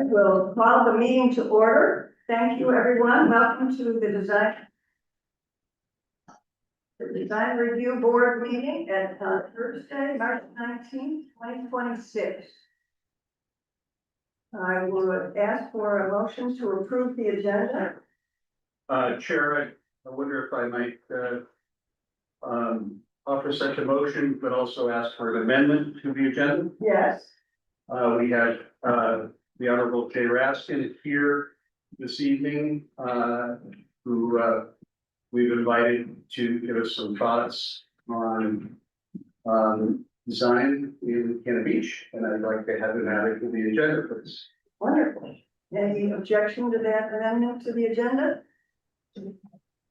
I will call the meeting to order. Thank you, everyone. Welcome to the Design Review Board meeting at Thursday, March 19th, 2026. I would ask for a motion to approve the agenda. Chair, I wonder if I might offer such a motion, but also ask for an amendment to the agenda. Yes. We have the Honorable Jay Raskin here this evening, who we've invited to give us some thoughts on design in Cannon Beach, and I'd like to have him added to the agenda, please. Wonderful. Any objection to that amendment to the agenda?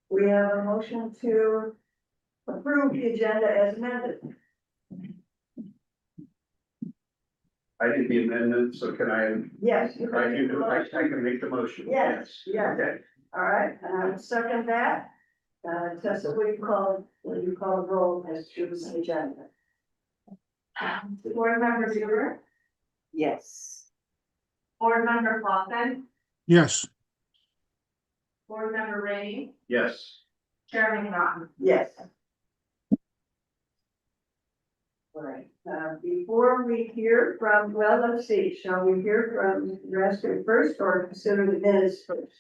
We have a motion to approve the agenda as amended. I did the amendment, so can I? Yes. you I can make the can, I motion. can make the motion. Yes, yes. Okay. All right, and I would second that. Tessa, will you call the roll as to this agenda? Board Member Bueller, Yes. Board Member Clausen, Yes, Board Member Rainey, Yes. Chairman Rotten. Yes. All right, before we hear from, well, let's see, shall we hear from Raskin first or consider the minutes first?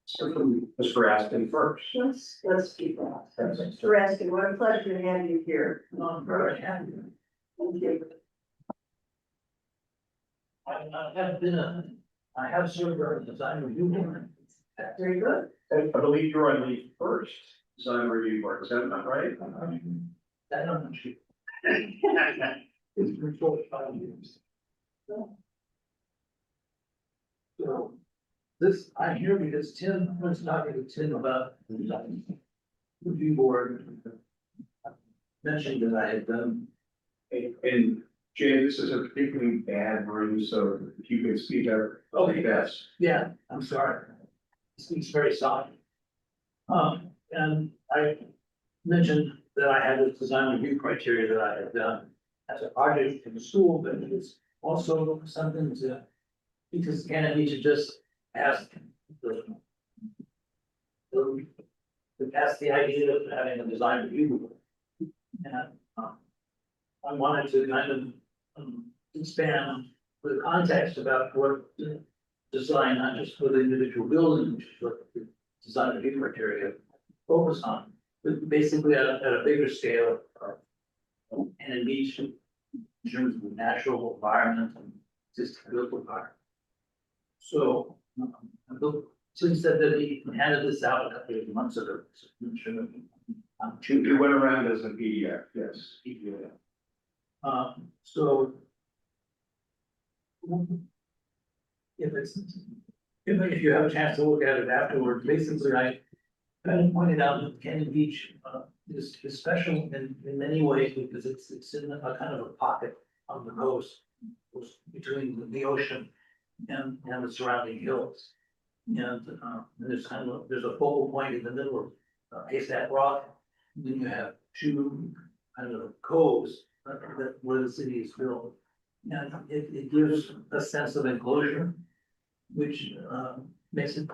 So from Mr. Aston first. Let's keep that. Mr. Raskin, what a pleasure to have you here. Thank you. I have served as a design review board. Very good. I believe you're on the first design review board, is that not right? I don't know. It's been 45 years. So, this, I'm here because Tim, I was talking to Tim about the design review board. Mentioned that I had done. And Jay, this is a particularly bad room, so if you could speak up. Okay. Yes. Yeah, I'm sorry. It seems very soft. And I mentioned that I had this design review criteria that I had done as a project for the school, but it's also something to, because Cannon Beach had just asked that's the idea of having a design review. And I wanted to kind of expand the context about what design, not just for the individual building, which is what the design review criteria focus on, but basically at a bigger scale. And in Beach, in terms of the natural environment and existing built environment. So, Tim said that he handed this out a couple of months ago. So I'm sure It went around as a PDF, yes. So. If you have a chance to look at it afterwards, basically I kind of pointed out that Cannon Beach is special in many ways because it's in a kind of a pocket on the coast between the ocean and the surrounding hills. And there's a focal point in the middle of Haystack Rock. And then you have two kind of coves where the city is built. And it gives a sense of enclosure, which makes it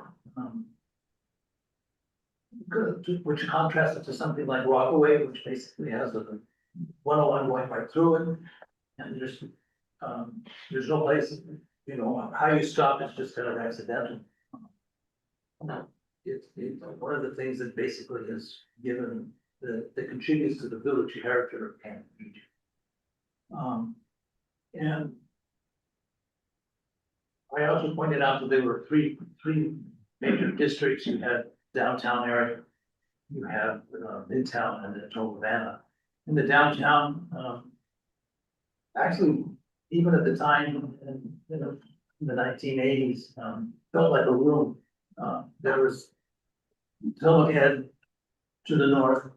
good, which contrasts it to something like Rockaway, which basically has a 101 going right through it. And there's no place, you know, how you stop is just kind of accidental. It's one of the things that basically is given that contributes to the village character of Cannon Beach. And I also pointed out that there were three major districts. You had downtown area, you have Midtown, and then Tolvana. In the downtown, actually, even at the time in the 1980s, felt like a room. There was Tillamook to the north,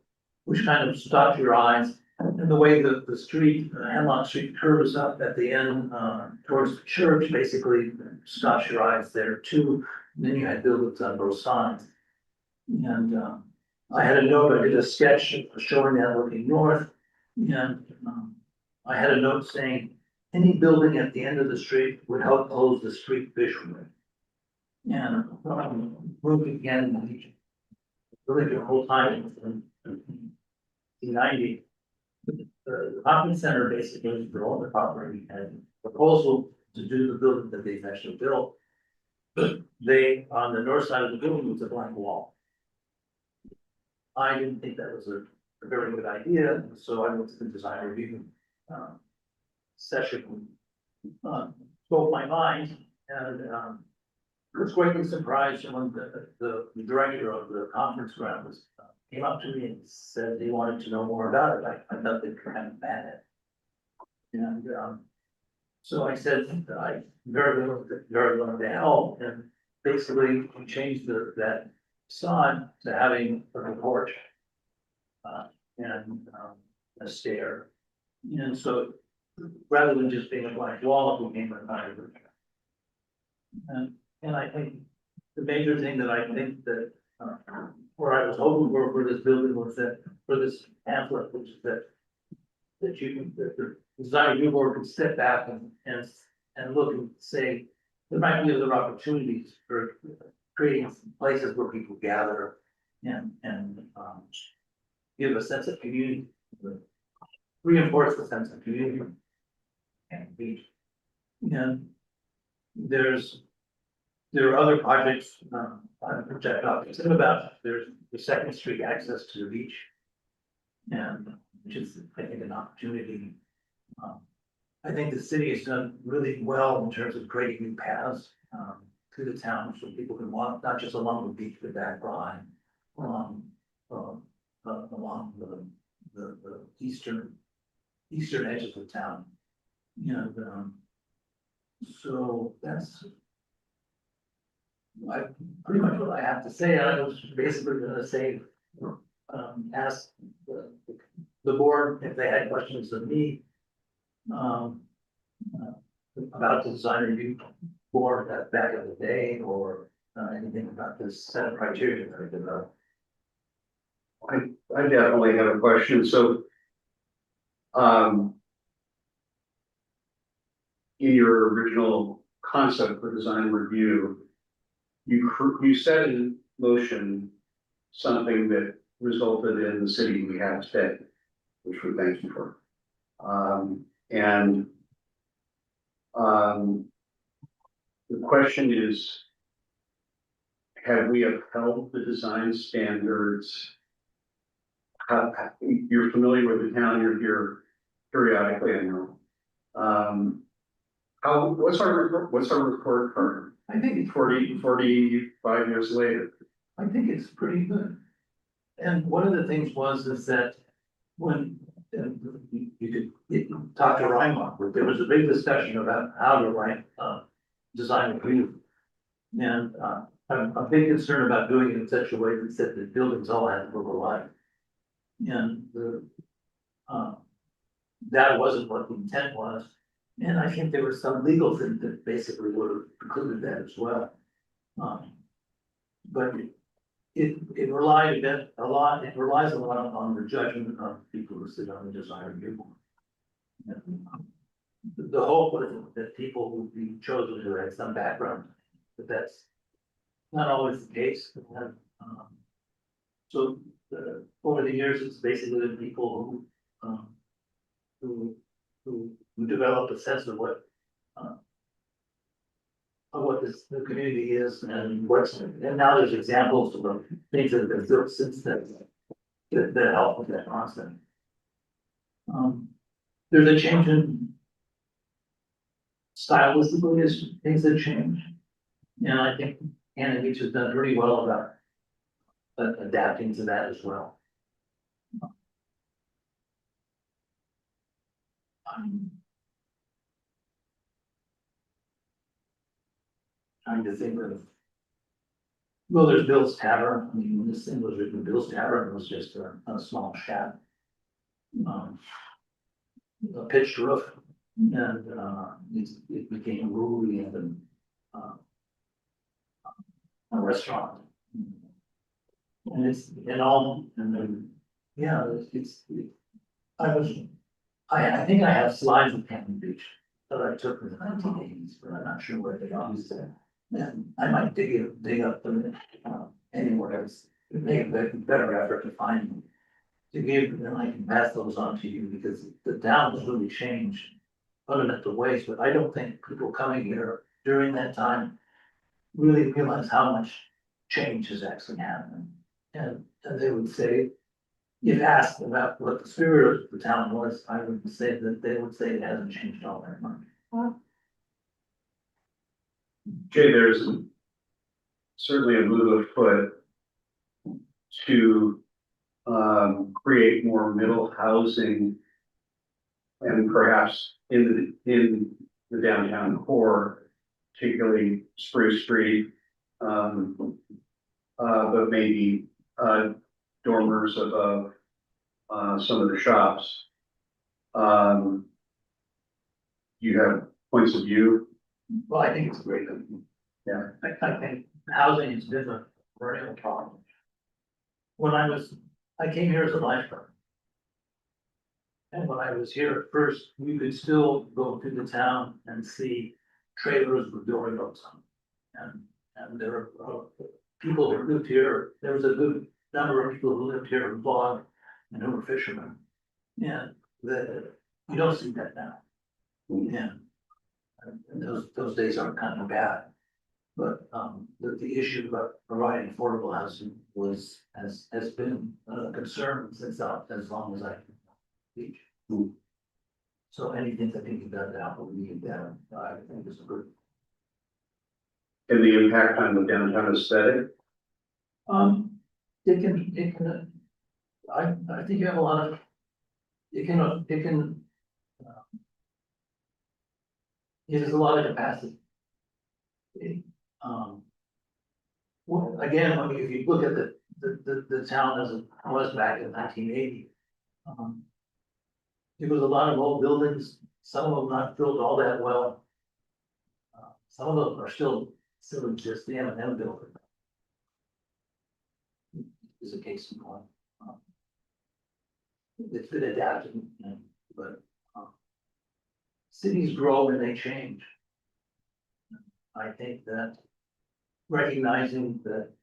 which kind of stopped your eyes. And the way that the street, Hemlock Street curves up at the end towards the church, basically stops your eyes there too. And then you had buildings on both sides. And I had a note, I did a sketch showing that looking north. And I had a note saying any building at the end of the street would help close the street visually. And, moved again, really the whole time in 90. The conference center basically for all the property and proposal to do the building that they've actually built. But they, on the north side of the building was a blank wall. I didn't think that was a very good idea, so I went to the design review session. Spoke my mind and was greatly surprised when the director of the conference grounds came up to me and said they wanted to know more about it. I thought they were kind of bad at it. And so I said, I very willing to help, and basically we changed that sod to having a porch. And a stair. And so rather than just being a blank wall, it became a kind of. And I think the major thing that I think that, where I was hoping for this building was that, for this pamphlet, which is that the design review board could step back and look and say, there might be other opportunities for creating places where people gather and give a sense of community, reinforce the sense of community. And be, there are other projects, I'm talking about, there's the Second Street access to the beach. And which is, I think, an opportunity. I think the city has done really well in terms of creating new paths, to the town, so people can walk, not just along the beach, but back behind, along the eastern edges of town. So that's pretty much what I have to say. I was basically gonna say, ask the board if they had questions of me about the design review board back in the day, or anything about this set of criteria that I developed. I definitely have a question, so. In your original concept for design review, you set in motion something that resulted in the city we have today, which we thank you for. The question is, have we upheld the design standards? You're familiar with the town, you're here periodically, I know. What's our report card? I think it's 45 years later. I think it's pretty good. And one of the things is that when you could talk to Reinbach, there was a big discussion about how to write design review. And I'm a big concern about doing it in such a way that said the buildings all have to look alike. And that wasn't what the intent was. And I think there were some legal things that basically would have precluded that as well. But it relies a lot on the judgment of people who sit on the design review board. The hope was that people would be chosen who had some background, but that's not always the case. So over the years, it's basically the people who develop a sense of what the community is and now there's examples of things that have been built since then that help with that concept. There's a change in stylistically as things that change. And I think Anna Beach has done pretty well about adapting to that as well. Trying to think of, well, there's Bill's Tavern. I mean, when this thing was written, Bill's Tavern was just a small shack. A pitched roof, and it became roomy and a restaurant. And it's in all, and then, yeah, I think I have slides of Hampton Beach. that I took in the 1980s, but I'm not sure where they are. And I might dig up them anywhere else, make a better effort to find them. To give, and I can pass those on to you, because the town has really changed fundamental ways, but I don't think people coming here during that time really realize how much change has actually happened. And they would say, if asked about what the spirit of the town was, I would say that they would say it hasn't changed all that much. Jay, there's certainly a move afoot to create more middle housing and perhaps in the downtown core, particularly Spruce Street, but maybe dormers above some of the shops. You have points of view? Well, I think it's great. Yeah. I think housing has been a perennial problem. When I came here as a lifeguard. And when I was here at first, you could still go through the town and see trailers with door doors on. And there were people who lived here, there was a good number of people who lived here who logged and who were fishermen. And you don't see that now. Yeah. And those days aren't kind of bad. But the issue about providing affordable housing has been a concern since as long as I can teach. So anything that can be done to help alleviate that, I think is good. And the impact on the downtown aesthetic? It can, I think you have a lot of, it has a lot of capacity. Well, again, I mean, if you look at the town as it was back in 1980, there was a lot of old buildings, some of them not built all that well. Some of them are still exist, the M&M building. Is a case in point. It's been adapted, but cities grow and they change. I think that recognizing that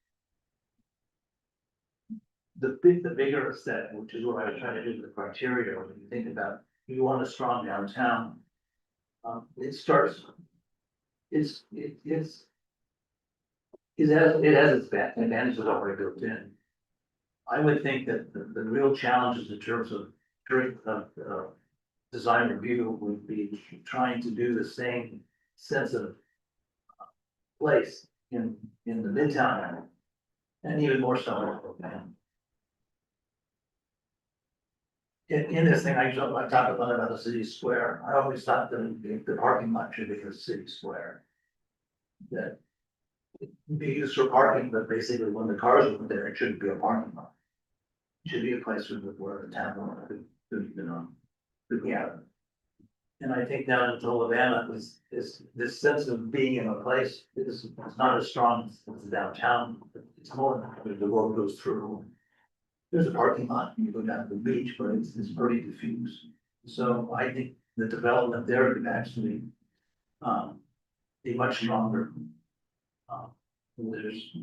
the bigger set, which is what I was trying to do with the criteria, when you think about, you want a strong downtown. It has its advantages already built in. I would think that the real challenges in terms of design review would be trying to do the same sense of place in the Midtown area, and even more so. In this thing, I talk about the city square. I always thought that the parking lot should be a city square. That it be used for parking, but basically when the cars are there, it shouldn't be a parking lot. It should be a place where the town could gather. And I think down in Tolovana is this sense of being in a place is not as strong as the downtown. It's more, the road goes through. There's a parking lot, and you go down to the beach, but it's pretty diffuse. So I think the development there could actually be much stronger. There's,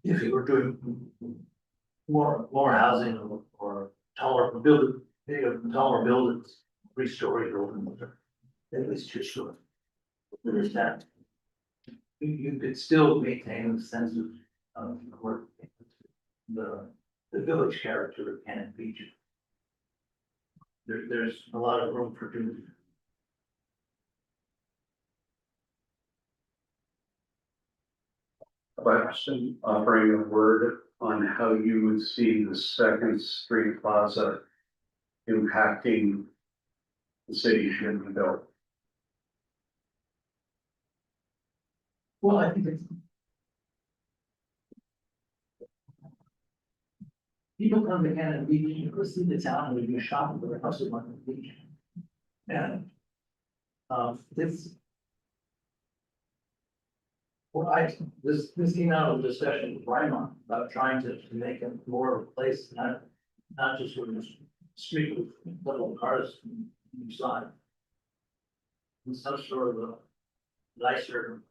if you were doing more housing or taller buildings, 3-story buildings, or at least 2-story. There's that. You could still maintain the sense of the village character of Cannon Beach. There's a lot of room for doing. Question, offering a word on how you would see the Second Street Plaza impacting the city should be built. Well, I think it's. People come to Cannon Beach, you go see the town, and you shop at the house of the beach. And this. Well, this came out of a discussion with Ryan about trying to make it more of a place, not just sort of street with little cars inside. And some sort of a nicer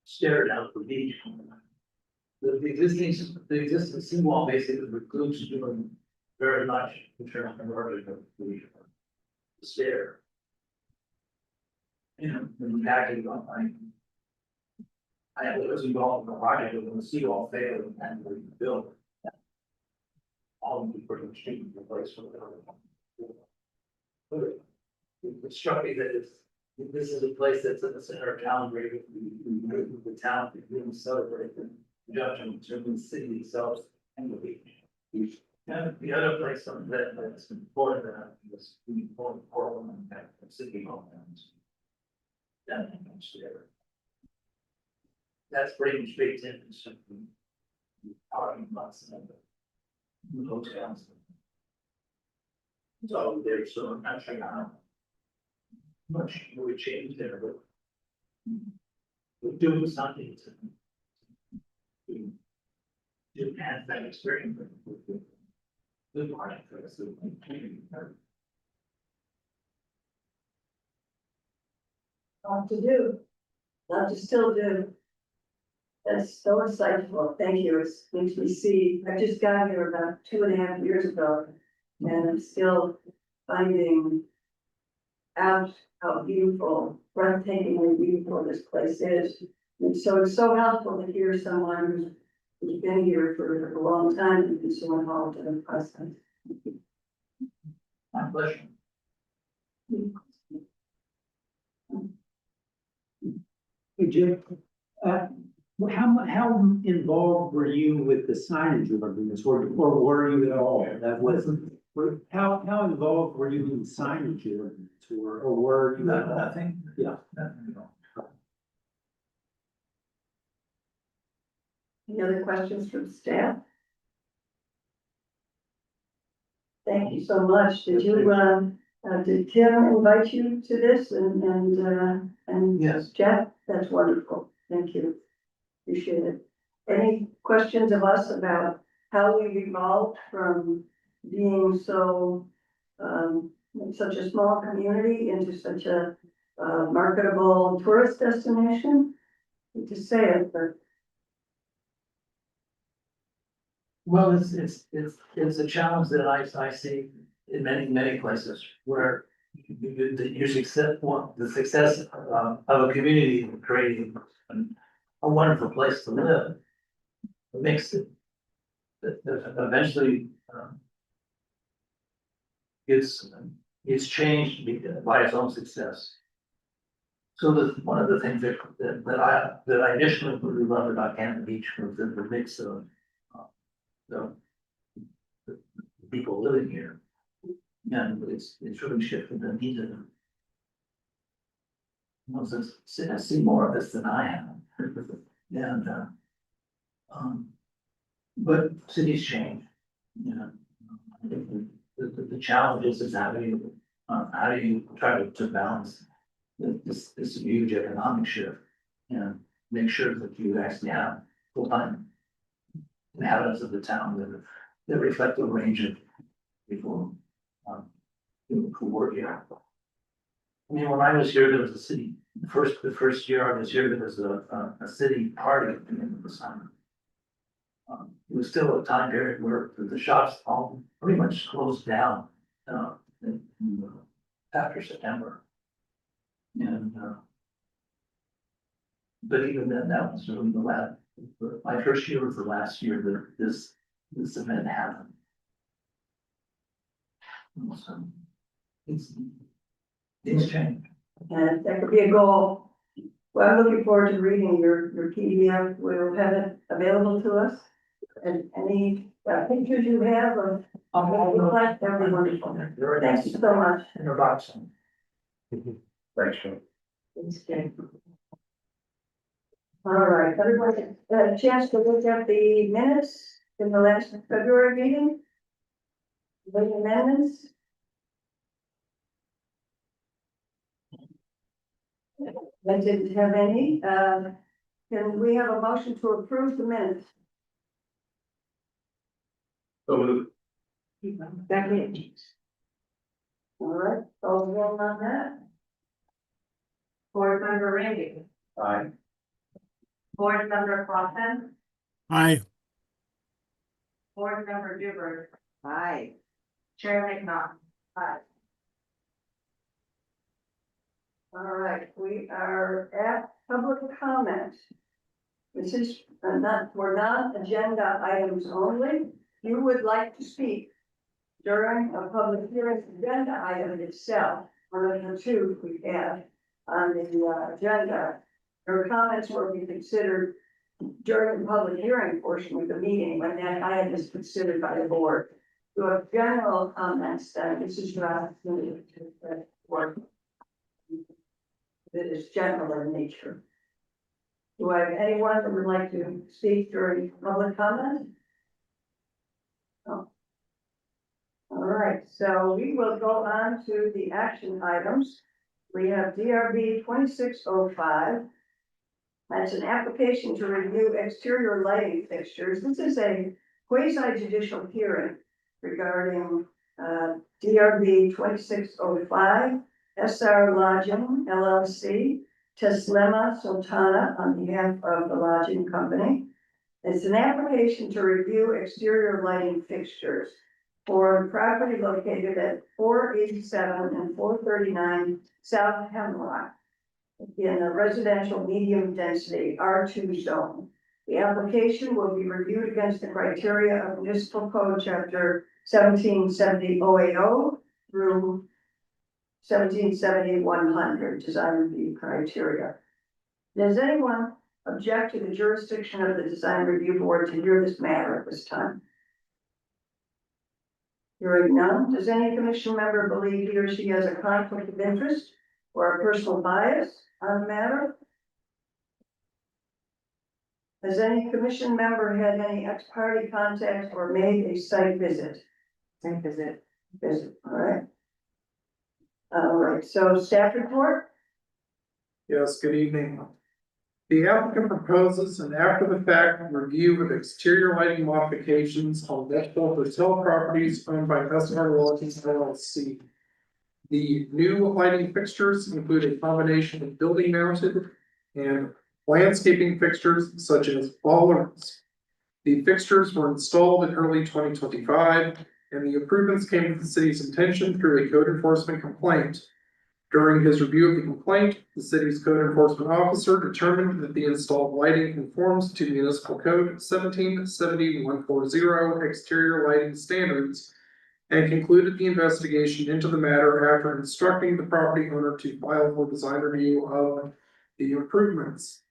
stair down the beach. The existing seawall basically precludes doing very much in terms of the stair. You know, when you pack it on, I was involved in the project when the seawall failed and we built. All of the pretty much taken the place for the. It struck me that this is a place that's in the center of town, where we move the town to really celebrate the junction between the city itself and the beach. And the other place on that's important is the Portland and the city hall. That's pretty much baked in. Parking lots and the hotels. So there's so I'm not sure how much would change there, but we're doing something to enhance that experience. Good morning, Chris. Lot to do, lot to still do. That's so insightful, thank you, it makes me see, I just got here about 2.5 years ago. And I'm still finding out how beautiful, breathtakingly beautiful this place is. And so it's so helpful to hear someone who's been here for a long time and been so involved in the process. My pleasure. Hey, Jim, how involved were you with the signage ordinance, or were you at all? That wasn't, how involved were you in the signage ordinance, or were you at all? Nothing. Yeah. Nothing at all. Any other questions from staff? Thank you so much. Did Tim invite you to this and Yes. Jeff? That's wonderful. Thank you. Appreciate it. Any questions of us about how we've evolved from being so, such a small community into such a marketable tourist destination? Hate to say it, but Well, it's a challenge that I see in many places where you success, the success of a community in creating a wonderful place to live. It makes it, that eventually, it's changed by its own success. So one of the things that I initially really loved about Cannon Beach was the mix of the people living here. And it's really shifted the needs of them. I see more of this than I have. And, but cities change, you know. I think the challenge is how do you try to balance this huge economic shift and make sure that you actually have full-time inhabitants of the town that reflect the range of people who work here. I mean, when I was here, there was a city, the first year I was here, there was a city party at the end of the summer. It was still a time period where the shops all pretty much closed down after September. And but even then, that was really the last, my first year was the last year that this event happened. So it's changed. and that could be a goal. Well, I'm looking forward to reading your PDF. We'll have it available to us. And any pictures you have of what you like, that'd be wonderful. Thank you so much. In a box. Thanks, Sean. Thanks, Jane. All right, everybody had a chance to look at the minutes in the last February meeting? The amendments? I didn't have any. Can we have a motion to approve the minutes? So moved. Second. All right, all roll on that? Board Member Rainey. Aye. Board Member Clausen. Aye. Board Member Dewar. Aye. Chair McNaughton. Aye. All right, we are at public comment. This is not, for non-agenda items only. You would like to speak during a public hearing agenda item itself, one of the two we have on the agenda. Your comments will be considered during the public hearing portion of the meeting when that item is considered by the board. You have general comments, then this is your opportunity to work. That is general in nature. Do I have anyone that would like to speak during public comment? No. All right, so we will go on to the action items. We have DRB 2605. That's an application to review exterior lighting fixtures. This is a quasi judicial hearing regarding DRB 2605, SR Lodging LLC, Teslema Sultana on behalf of the lodging company. It's an application to review exterior lighting fixtures for property located at 487 and 439 South Hemlock in a residential medium density R2 zone. The application will be reviewed against the criteria of Municipal Code Chapter 1770-080 through 1770-100 design review criteria. Does anyone object to the jurisdiction of the design review board to hear this matter at this time? Hearing none, does any commission member believe he or she has a conflict of interest or a personal bias on the matter? Has any commission member had any ex-parte contact or made a site visit? Site visit. Visit, all right. All right, so staff report? Yes, good evening. The applicant proposes an after-the-fact review of exterior lighting modifications on Nashville hotel properties owned by SR Lodging LLC. The new lighting fixtures include a combination of building mounted and landscaping fixtures such as bollards. The fixtures were installed in early 2025, and the improvements came to the city's attention through a code enforcement complaint. During his review of the complaint, the city's code enforcement officer determined that the installed lighting conforms to Municipal Code 1770-140 exterior lighting standards and concluded the investigation into the matter after instructing the property owner to file for design review of the improvements.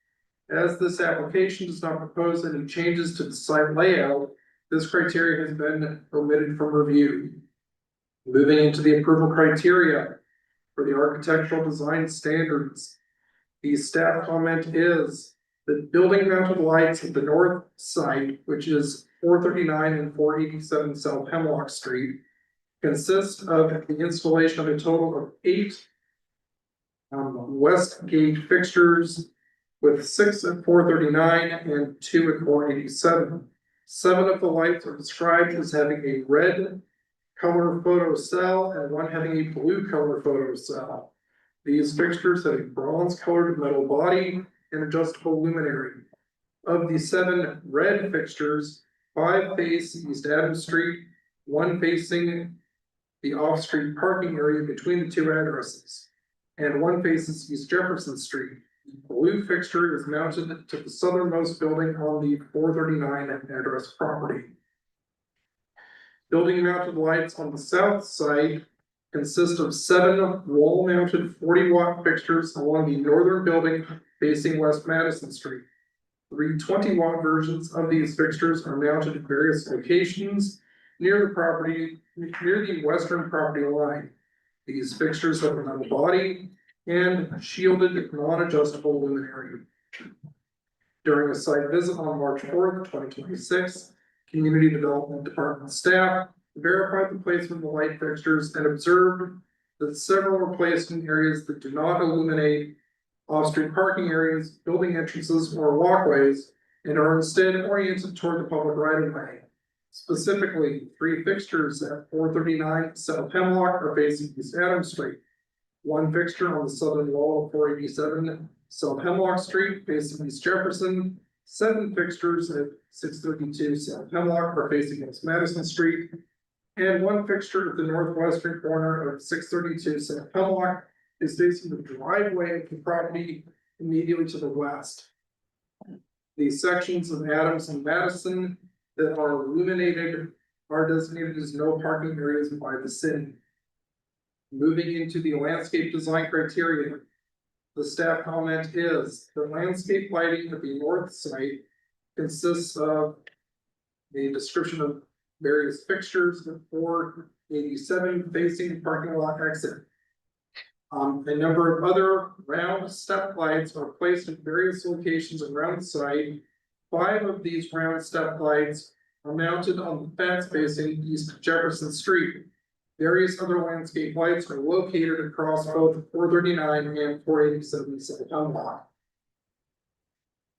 As this application does not propose any changes to the site layout, this criteria has been omitted from review. Moving into the approval criteria for the architectural design standards. The staff comment is that building mounted lights at the north side, which is 439 and 487 South Hemlock Street, consist of the installation of a total of 8 west gate fixtures with 6 at 439 and 2 at 487. 7 of the lights are described as having a red color photo cell and 1 having a blue color photo cell. These fixtures have a bronze colored metal body and adjustable luminary. Of the 7 red fixtures, 5 face East Adams Street, 1 facing the off-street parking area between the 2 addresses, and 1 faces East Jefferson Street. The blue fixture is mounted to the southernmost building on the 439 address property. Building mounted lights on the south side consist of 7 wall mounted 40-watt fixtures along the northern building facing West Madison Street. 3 20-watt versions of these fixtures are mounted at various locations near the western property line. These fixtures have a metal body and shielded non-adjustable luminary. During a site visit on March 4th, 2026, Community Development Department staff verified the placement of the light fixtures and observed that several were placed in areas that do not illuminate off-street parking areas, building entrances, or walkways, and are instead oriented toward the public right-of-way. Specifically, 3 fixtures at 439 South Hemlock are facing East Adams Street. 1 fixture on the southern wall of 487 South Hemlock Street facing East Jefferson. 7 fixtures at 632 South Hemlock are facing West Madison Street. And 1 fixture at the northwestern corner of 632 South Hemlock is facing the driveway of the property immediately to the west. These sections of Adams and Madison that are illuminated are designated as no parking areas by the city. Moving into the landscape design criteria, the staff comment is the landscape lighting at the north site consists of a description of various fixtures at 487 facing the parking lot exit. A number of other round step lights are placed at various locations around the site. 5 of these round step lights are mounted on the fence facing East Jefferson Street. Various other landscape lights are located across both 439 and 487 South Hemlock.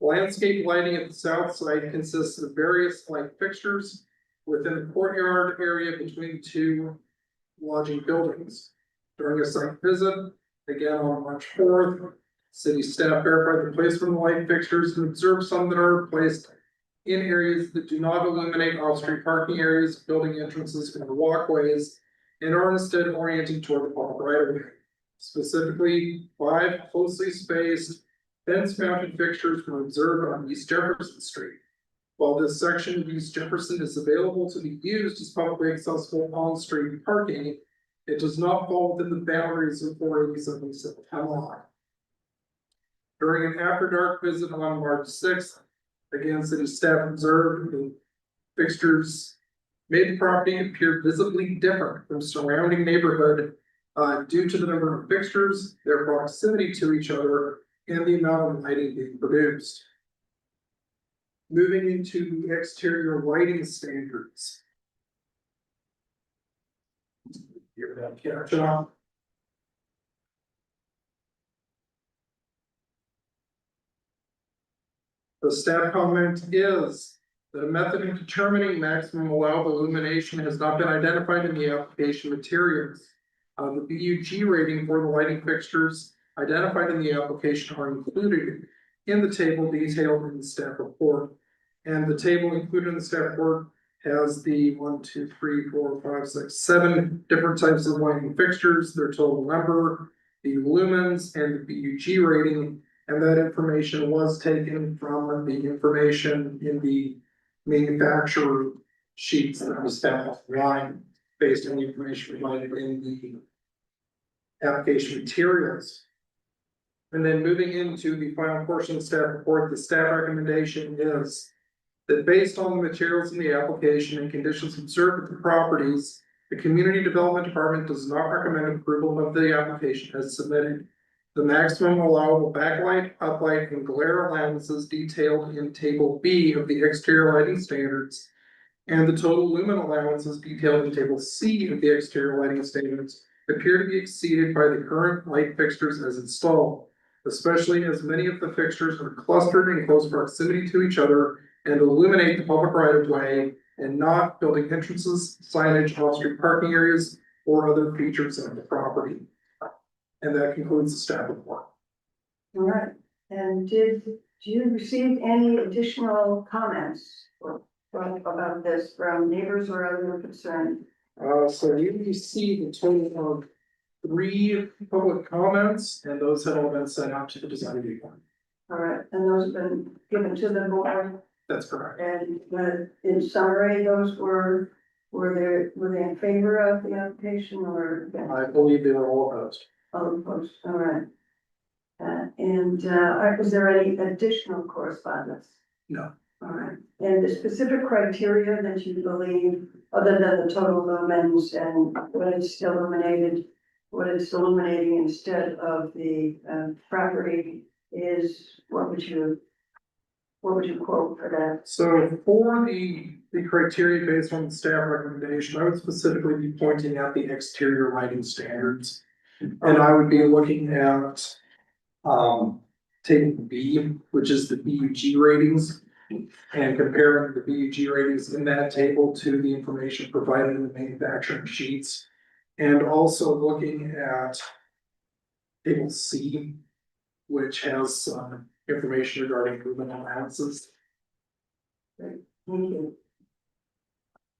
Landscape lighting at the south side consists of various light fixtures within the courtyard area between the 2 lodging buildings. During a site visit, again on March 4th, city staff verified the placement of light fixtures and observed some that are placed in areas that do not illuminate off-street parking areas, building entrances, and walkways, and are instead oriented toward the public right of way. Specifically, 5 closely spaced fence-mounted fixtures were observed on East Jefferson Street. While this section of East Jefferson is available to be used as publicly accessible on-street parking, it does not fall within the boundaries of 487 South Hemlock. During an after-dark visit on March 6th, again, city staff observed the fixtures made the property appear visibly different from surrounding neighborhood due to the number of fixtures, their proximity to each other, and the amount of lighting being produced. Moving into the exterior lighting standards. Here we go, John. The staff comment is that a method of determining maximum allowable illumination has not been identified in the application materials. The BUG rating for the lighting fixtures identified in the application are included in the table detailed in the staff report. And the table included in the staff report has the 1, 2, 3, 4, 5, 6, 7 different types of lighting fixtures, their total number, the lumens, and the BUG rating. And that information was taken from the information in the manufacturer sheets that was found online based on the information provided in the application materials. And then moving into the final portion of the staff report, the staff recommendation is that based on the materials in the application and conditions observed at the properties, the Community Development Department does not recommend approval of the application as submitted. The maximum allowable backlight, uplight, and glare allowances detailed in table B of the exterior lighting standards, and the total lumen allowances detailed in table C of the exterior lighting standards appear to be exceeded by the current light fixtures as installed, especially as many of the fixtures are clustered in close proximity to each other and illuminate the public right of way and not building entrances, signage, off-street parking areas, or other features of the property. And that concludes the staff report. All right, and do you receive any additional comments about this from neighbors or other concerned? So you received a total of 3 public comments, and those have all been sent out to the design review. All right, and those have been given to the board, That's correct. and in summary, those were they in favor of the application or? I believe they were all opposed. Oh, opposed, all right. Is there any additional correspondence? No. All right, and the specific criteria that you believe, other than the total lumens and what it's illuminated, what it's illuminating instead of the property is, what would you quote for that? So for the criteria based on the staff recommendation, I would specifically be pointing out the exterior lighting standards. And I would be looking at table B, which is the BUG ratings. and comparing the BUG ratings in that table to the information provided in the manufacturing sheets. And also looking at table C, which has some information regarding movement allowances. Thank you.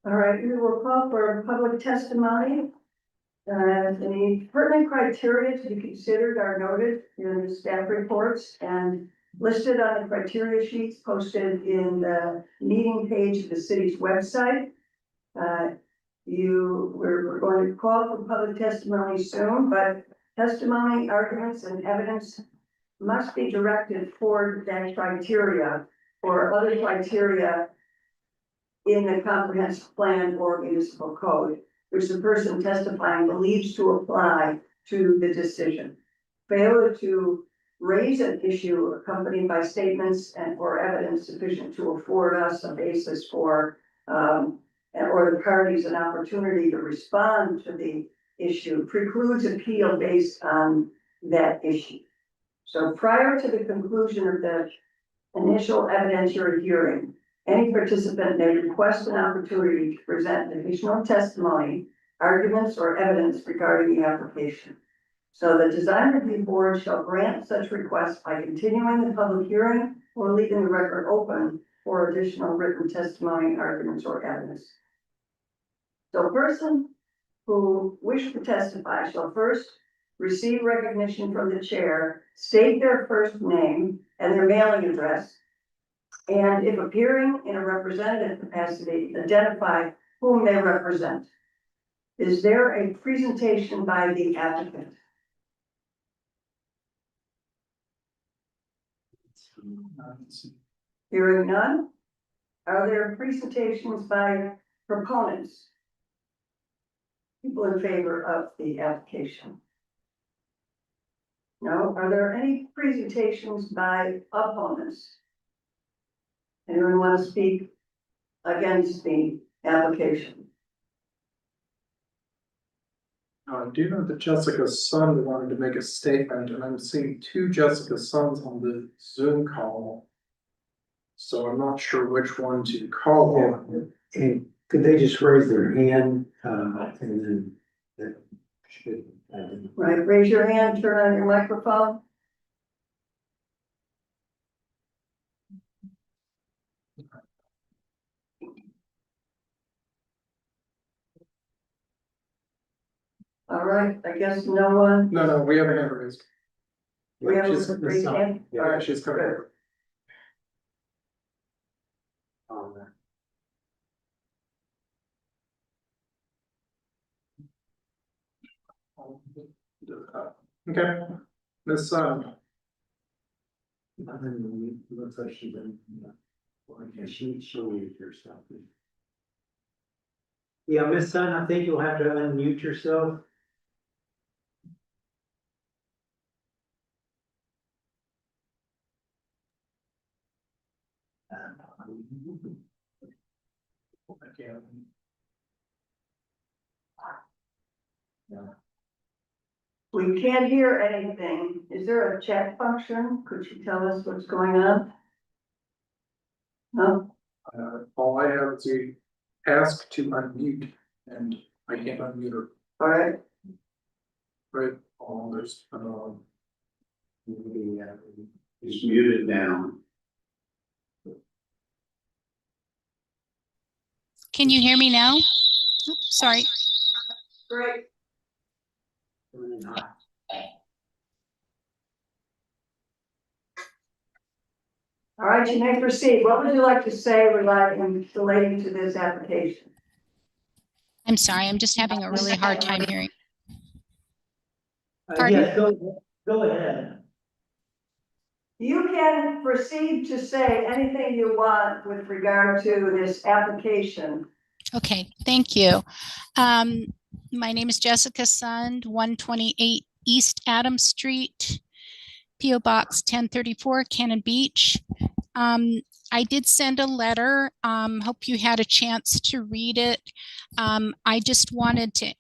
All right, we will call for public testimony. The pertinent criteria to be considered are noted in the staff reports and listed on the criteria sheets posted in the meeting page of the city's website. We're going to call for public testimony soon, but testimony, arguments, and evidence must be directed toward that criteria or other criteria in the comprehensive plan or municipal code, which the person testifying believes to apply to the decision. Failure to raise an issue accompanied by statements and or evidence sufficient to afford us a basis for, or the parties an opportunity to respond to the issue precludes appeal based on that issue. So prior to the conclusion of the initial evidentiary hearing, any participant may request an opportunity to present additional testimony, arguments, or evidence regarding the application. So the design review board shall grant such request by continuing the public hearing or leaving the record open for additional written testimony, arguments, or evidence. So a person who wishes to testify shall first receive recognition from the chair, state their first name and their mailing address, and if appearing in a representative capacity, identify whom they represent. Is there a presentation by the applicant? Hearing none, are there presentations by proponents? People in favor of the application? No, are there any presentations by opponents? Anyone want to speak against the application? Do you know that Jessica's son wanted to make a statement, and I'm seeing two Jessica's sons on the Zoom call. So I'm not sure which one to call on. And could they just raise their hand, and then that should. Right, raise your hand, turn on your microphone. All right, I guess no one, No, we have a hand raised. we have She's- a raised hand. All Yeah, right, she's coming over. Okay, Ms. Sun. Looks like she didn't. She'll mute herself. Yeah, Miss Sun, I think you'll have to unmute yourself. We can't hear anything. Is there a chat function? Could you tell us what's going on? No, All I have is a ask to unmute, and I can't unmute her, all right, right? Oh, there's, It's muted now. Can you hear me now? Oops, sorry. great. All right, you may proceed. What would you like to say relating to this application? I'm sorry, I'm just having a really hard time hearing. Pardon? Yeah, go ahead. You can proceed to say anything you want with regard to this application. Okay, thank you. My name is Jessica Sund, 128 East Adams Street, PO Box 1034, Cannon Beach. I did send a letter. Hope you had a chance to read it. I just wanted to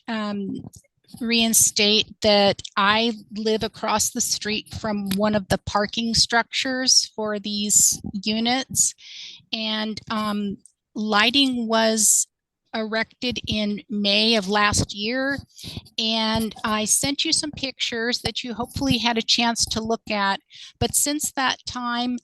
reinstate that I live across the street from one of the parking structures for these units. And lighting was erected in May of last year. And I sent you some pictures that you hopefully had a chance to look at. But since that time,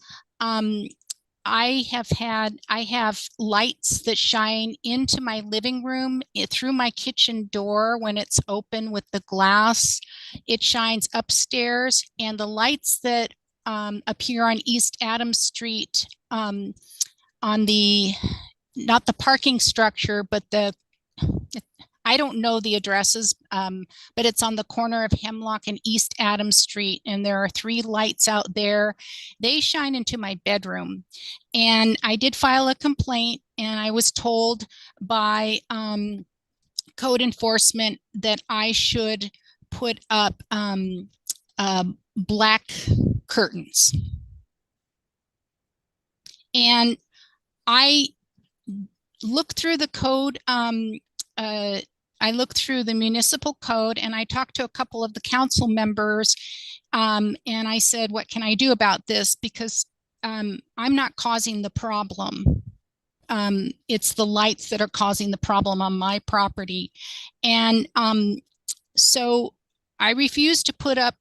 I have lights that shine into my living room through my kitchen door when it's open with the glass. It shines upstairs, and the lights that appear on East Adams Street on the, not the parking structure, but I don't know the addresses, but it's on the corner of Hemlock and East Adams Street. And there are 3 lights out there. They shine into my bedroom. And I did file a complaint, and I was told by code enforcement that I should put up black curtains. And I looked through the code. I looked through the municipal code, and I talked to a couple of the council members, and I said, what can I do about this? Because I'm not causing the problem. It's the lights that are causing the problem on my property. And so I refused to put up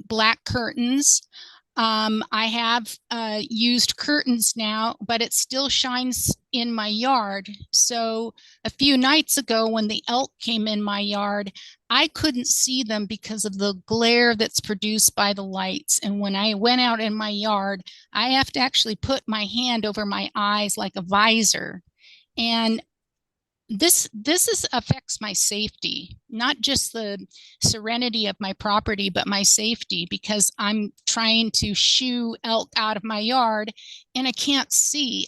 black curtains. I have used curtains now, but it still shines in my yard. So a few nights ago, when the elk came in my yard, I couldn't see them because of the glare that's produced by the lights. And when I went out in my yard, I have to actually put my hand over my eyes like a visor. And this affects my safety, not just the serenity of my property, but my safety, because I'm trying to shoo elk out of my yard and I can't see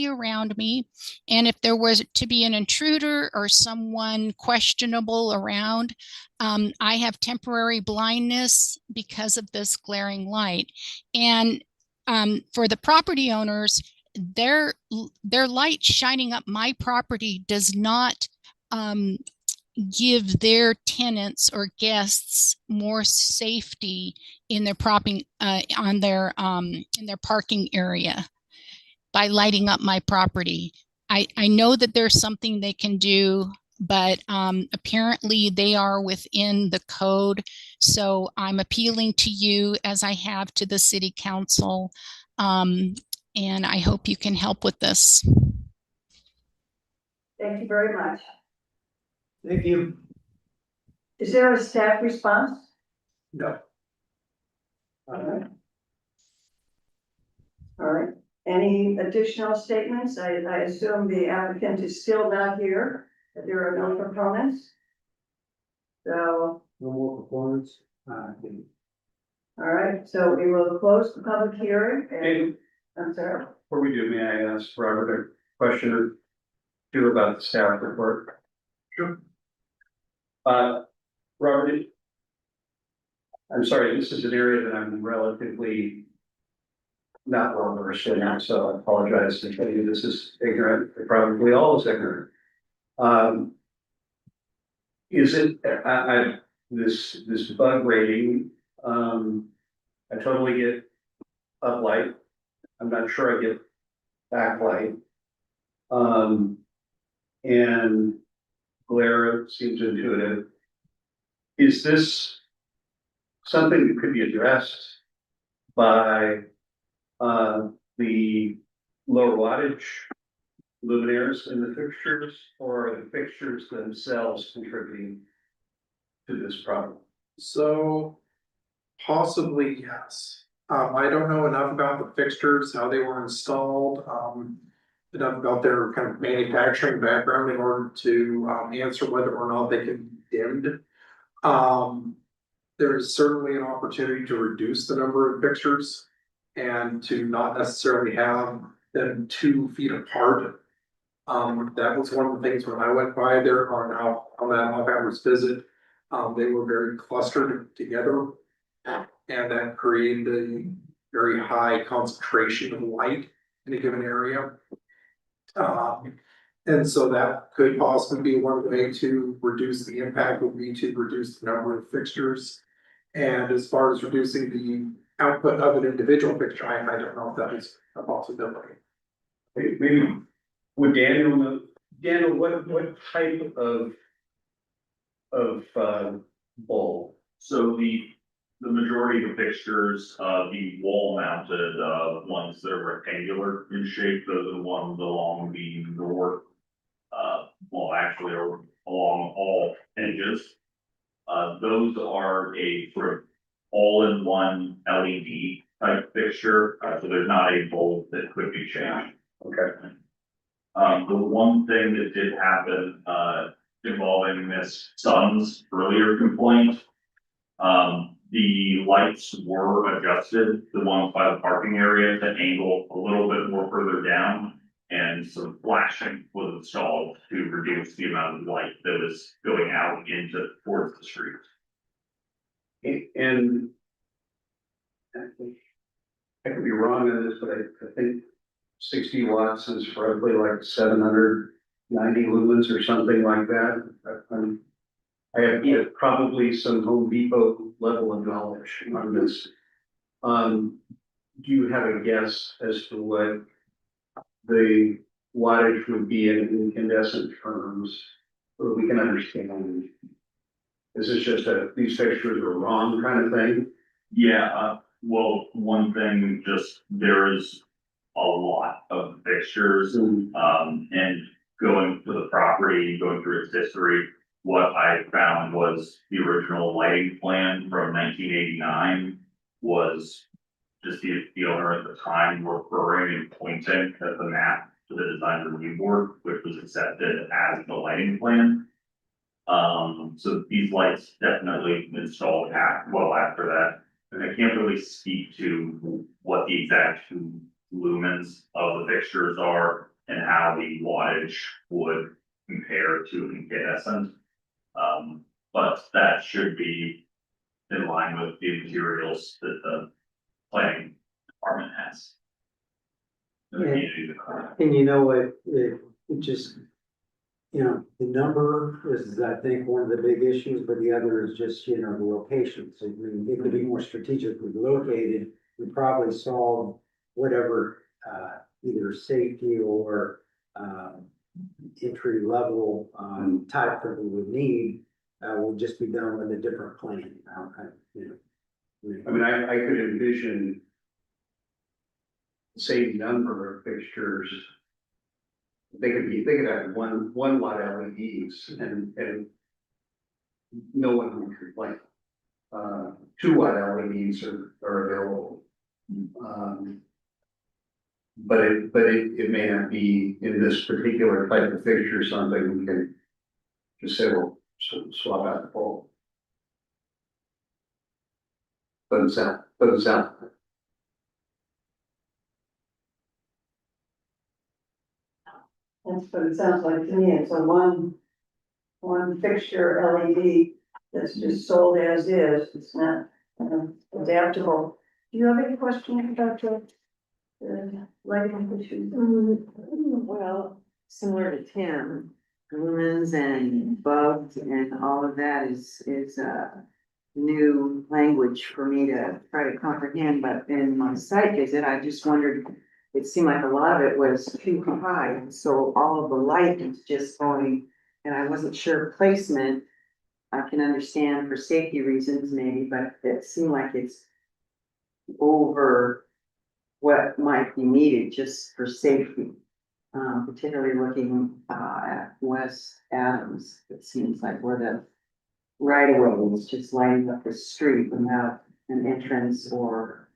around me. And if there was to be an intruder or someone questionable around, I have temporary blindness because of this glaring light. And for the property owners, their light shining up my property does not give their tenants or guests more safety in their in their parking area by lighting up my property. I know that there's something they can do, but apparently they are within the code. So I'm appealing to you, as I have to the city council. And I hope you can help with this. Thank you very much. Thank you. Is there a staff response? No. All right. Any additional statements? I assume the applicant is still not here, that there are no proponents. So, No more performance. all right, so we will close the public hearing and, I'm sorry. Before we do, may I ask Robert a question or two about the staff report? Sure. Robert, I'm sorry, this is an area that I'm relatively not well versed in, so I apologize to tell you this is ignorant, probably all is ignorant. Is it, this bug rating, I totally get uplight. I'm not sure I get backlight. And glare seems intuitive. Is this something that could be addressed by the lower wattage luminaires in the fixtures, or are the fixtures themselves contributing to this problem? So possibly, yes. I don't know enough about the fixtures, how they were installed, enough about their kind of manufacturing background in order to answer whether or not they can be dimmed. There is certainly an opportunity to reduce the number of fixtures and to not necessarily have them 2 feet apart. That was one of the things when I went by there on that off-hours visit. They were very clustered together, and that created a very high concentration of light in a given area. And so that could possibly be one way to reduce the impact, would be to reduce the number of fixtures. And as far as reducing the output of an individual fixture, I don't know if that is a possibility. Maybe, would Daniel know, Daniel, what type of bulb? So the majority of fixtures, the wall mounted, ones that are rectangular in shape, those are the ones along the north. Well, actually, are along all edges. Those are a sort of all-in-one LED type fixture, so there's not a bulb that could be changed. Okay. The one thing that did happen, involving Miss Sun's earlier complaint. The lights were adjusted, the ones by the parking area, to angle a little bit more further down. And some flashing was installed to reduce the amount of light that was going out into towards the street. And I could be wrong on this, but I think 60 watts is roughly like 790 lumens or something like that. I have probably some Home Depot level of knowledge on this. Do you have a guess as to what the wattage would be in incandescent terms, or we can understand? Is this just these fixtures are wrong kind of thing? Yeah, well, one thing, just there is a lot of fixtures, and going to the property, going through its history, what I found was the original lighting plan from 1989 was just the owner at the time referring and pointing at the map to the design review board, which was accepted as the lighting plan. So these lights definitely installed well after that. And I can't really speak to what the exact lumens of the fixtures are and how the wattage would compare to incandescent. But that should be in line with the materials that the planning department has. And you know what, it just, you know, the number is, I think, one of the big issues, but the other is just, you know, the location. So I mean, it could be more strategically located, we probably solve whatever, either safety or, entry level, type that we would need, will just be done with a different plan, you know. I mean, I could envision the same number of fixtures. They could have one watt LEDs and no one would complain. 2 watt LEDs are available. But it may not be in this particular type of fixture, something we can just say, well, swap out the bulb. Doesn't sound. That's what it sounds like to me. It's a one fixture LED that's just sold as is. It's not adaptable. Do you have any questions about the lighting issues? Well, similar to Tim, lumens and bugs and all of that is new language for me to try to comprehend, but in my site visit, I just wondered, it seemed like a lot of it was too high, and so all of the light is just going, and I wasn't sure placement. I can understand for safety reasons maybe, but it seemed like it's over what might be needed just for safety. Particularly looking at West Adams, it seems like where the right of way is just lighting up the street without an entrance or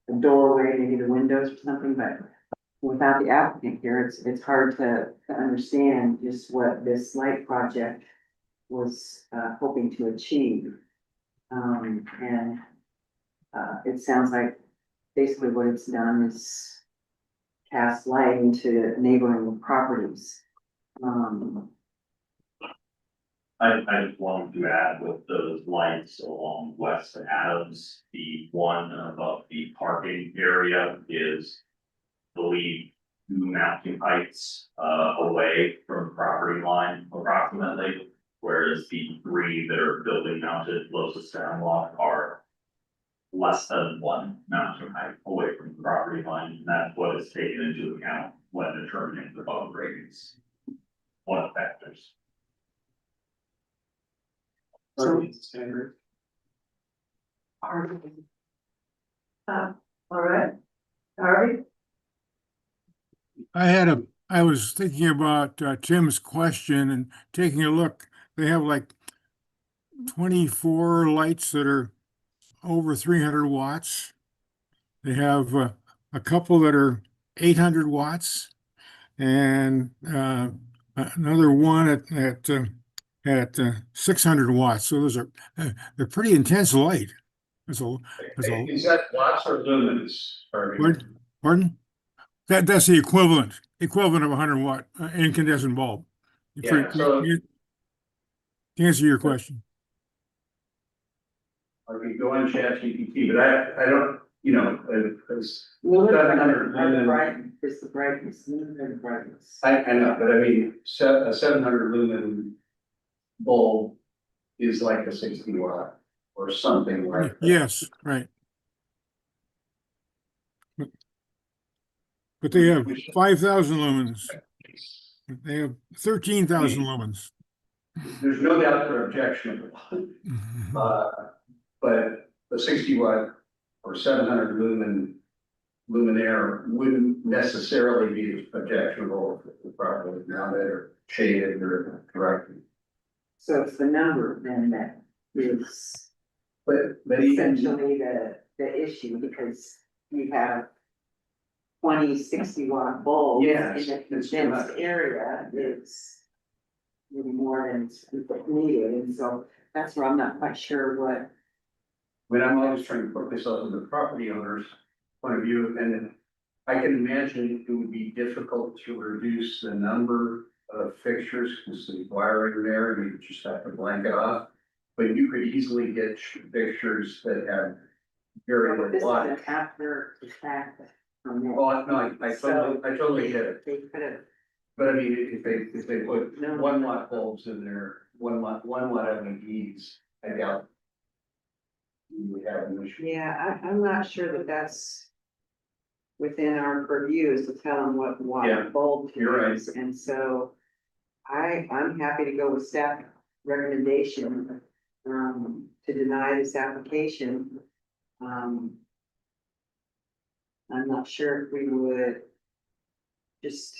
a doorway, maybe the windows or something, but without the applicant here, it's hard to understand just what this light project was hoping to achieve. It sounds like basically what it's done is cast light into neighboring properties. I just wanted to add with those lights along West Adams, the one above the parking area is believed mounting heights, away from the property line approximately. Whereas the three that are building mounted closest to Hemlock are less than one mounting height away from the property line, and that's what is taken into account when determining the buffer gradients. One of the factors. So- Standard. All right. Harvey? I was thinking about Tim's question and taking a look. They have like 24 lights that are over 300 watts. They have a couple that are 800 watts and another one at 600 watts. So those are they're pretty intense light. That's a Is that watts or lumens? Harvey? pardon? That's the equivalent of a 100-watt incandescent bulb. Yeah, so- To answer your question. I could go on ChatGPT, but I don't, you know, as Well, 700 the lumen. brightness, it's the brightness, the brightness. I know, but I mean, a 700 lumen bulb is like a 60 watt or something like that. Yes, right. But they have 5,000 lumens. They have 13,000 lumens. There's no doubt they're objectionable. But the 60 watt or 700 luminaire wouldn't necessarily be objectionable if the properly now that are shaded or corrected. So it's the number then that is But even, essentially the issue, because you have 20 60 watt bulbs Yes, in a it's too condensed much. area, it's really more than needed, and so that's where I'm not quite sure what. when I'm always trying to put myself in the property owner's point of view, and I can imagine it would be difficult to reduce the number of fixtures, because the wiring there, you just have to blank it off. But you could easily get fixtures that have very This little is light. an after the fact. from that. Oh, no, I totally get it, They could have, but I mean, if they put No. 1 watt bulbs in there, 1 watt LEDs, I doubt you would have an issue. yeah, I'm not sure that that's within our purview is to tell them what Yeah, watt bulb to you're right. use, and so I'm happy to go with staff recommendation to deny this application. I'm not sure if we would just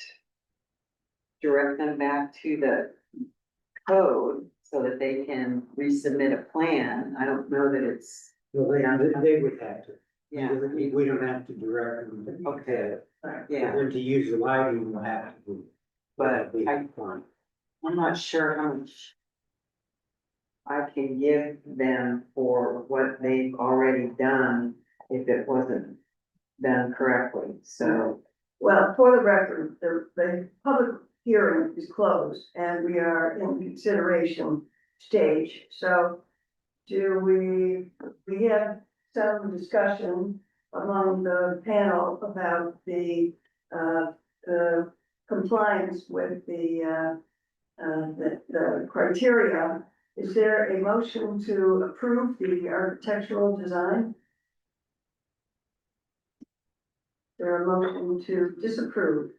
direct them back to the code so that they can resubmit a plan. I don't know that it's, Well, they would have to. yeah, We don't have to direct them. Okay. For yeah, them to use the lighting, we'll have to. But I- Fine. I'm not sure how much I can give them for what they've already done if it wasn't done correctly, so. Well, for the record, the public hearing is closed and we are in consideration stage. So do we have some discussion among the panel about the compliance with the criteria? Is there a motion to approve the architectural design? There a motion to disapprove?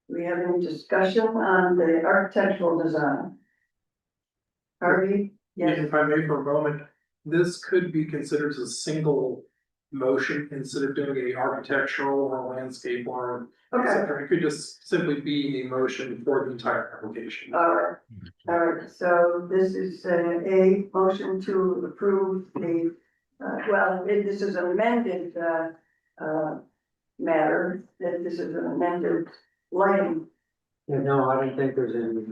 Do we have any discussion on the architectural design? Harvey? Yes, If I may for a moment, this could be considered as a single motion instead of doing a architectural or landscape or. okay, It could just simply be a motion for the entire application. all right, so this is a motion to approve the, this is an amended, matter, that this is an amended lighting. Yeah, no, I don't think there's any.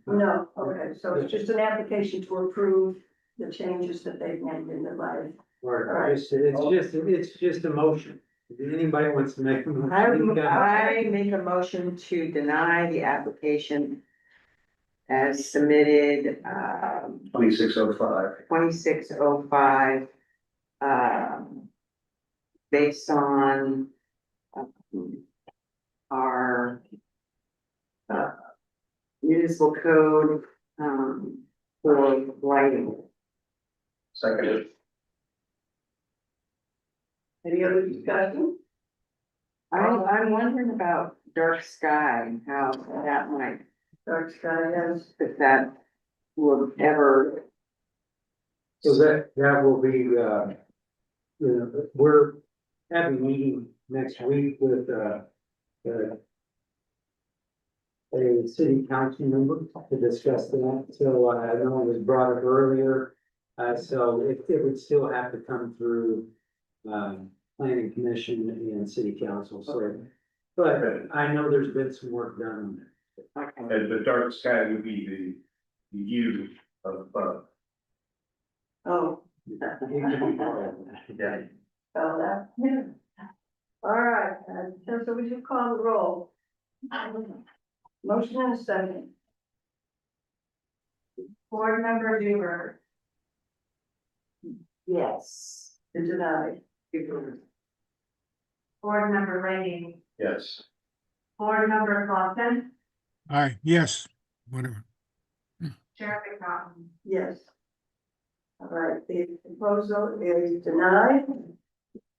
No, okay, so it's just an application to approve the changes that they've made in the lighting. Or it's just a motion. If anybody wants to make. a motion, I make a motion to deny the application as submitted, 2605. 2605. Based on our municipal code, for lighting. Second. Any other discussion? I'm wondering about dark sky and how that might, Dark sky has, if that will ever, So that will be, we're having a meeting next week with, a city council member to discuss that, so I know it was brought up earlier. So it would still have to come through, planning commission and city council, so. But I know there's been some work done on that. okay, And the dark sky would be the view of, oh, It can be part of that. yeah. well, that, yeah. All right, so we should call the roll. Motion and a second. Board member Huber, yes. To deny. board member Layne, Yes. board member Clausen, Aye, yes, whatever. Chair McNaughton. Yes. All right, the proposal is denied.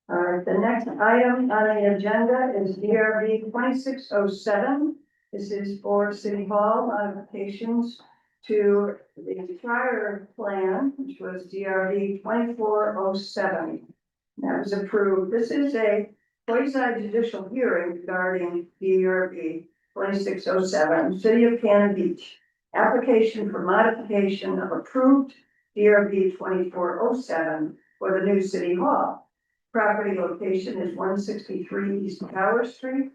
All right, the next item on the agenda is DRB 2607. This is for City Hall modifications to the prior plan, which was DRB 2407. That was approved. This is a quasi judicial hearing regarding DRB 2607, City of Cannon Beach. Application for modification of approved DRB 2407 for the new City Hall. Property location is 163 East Tower Street.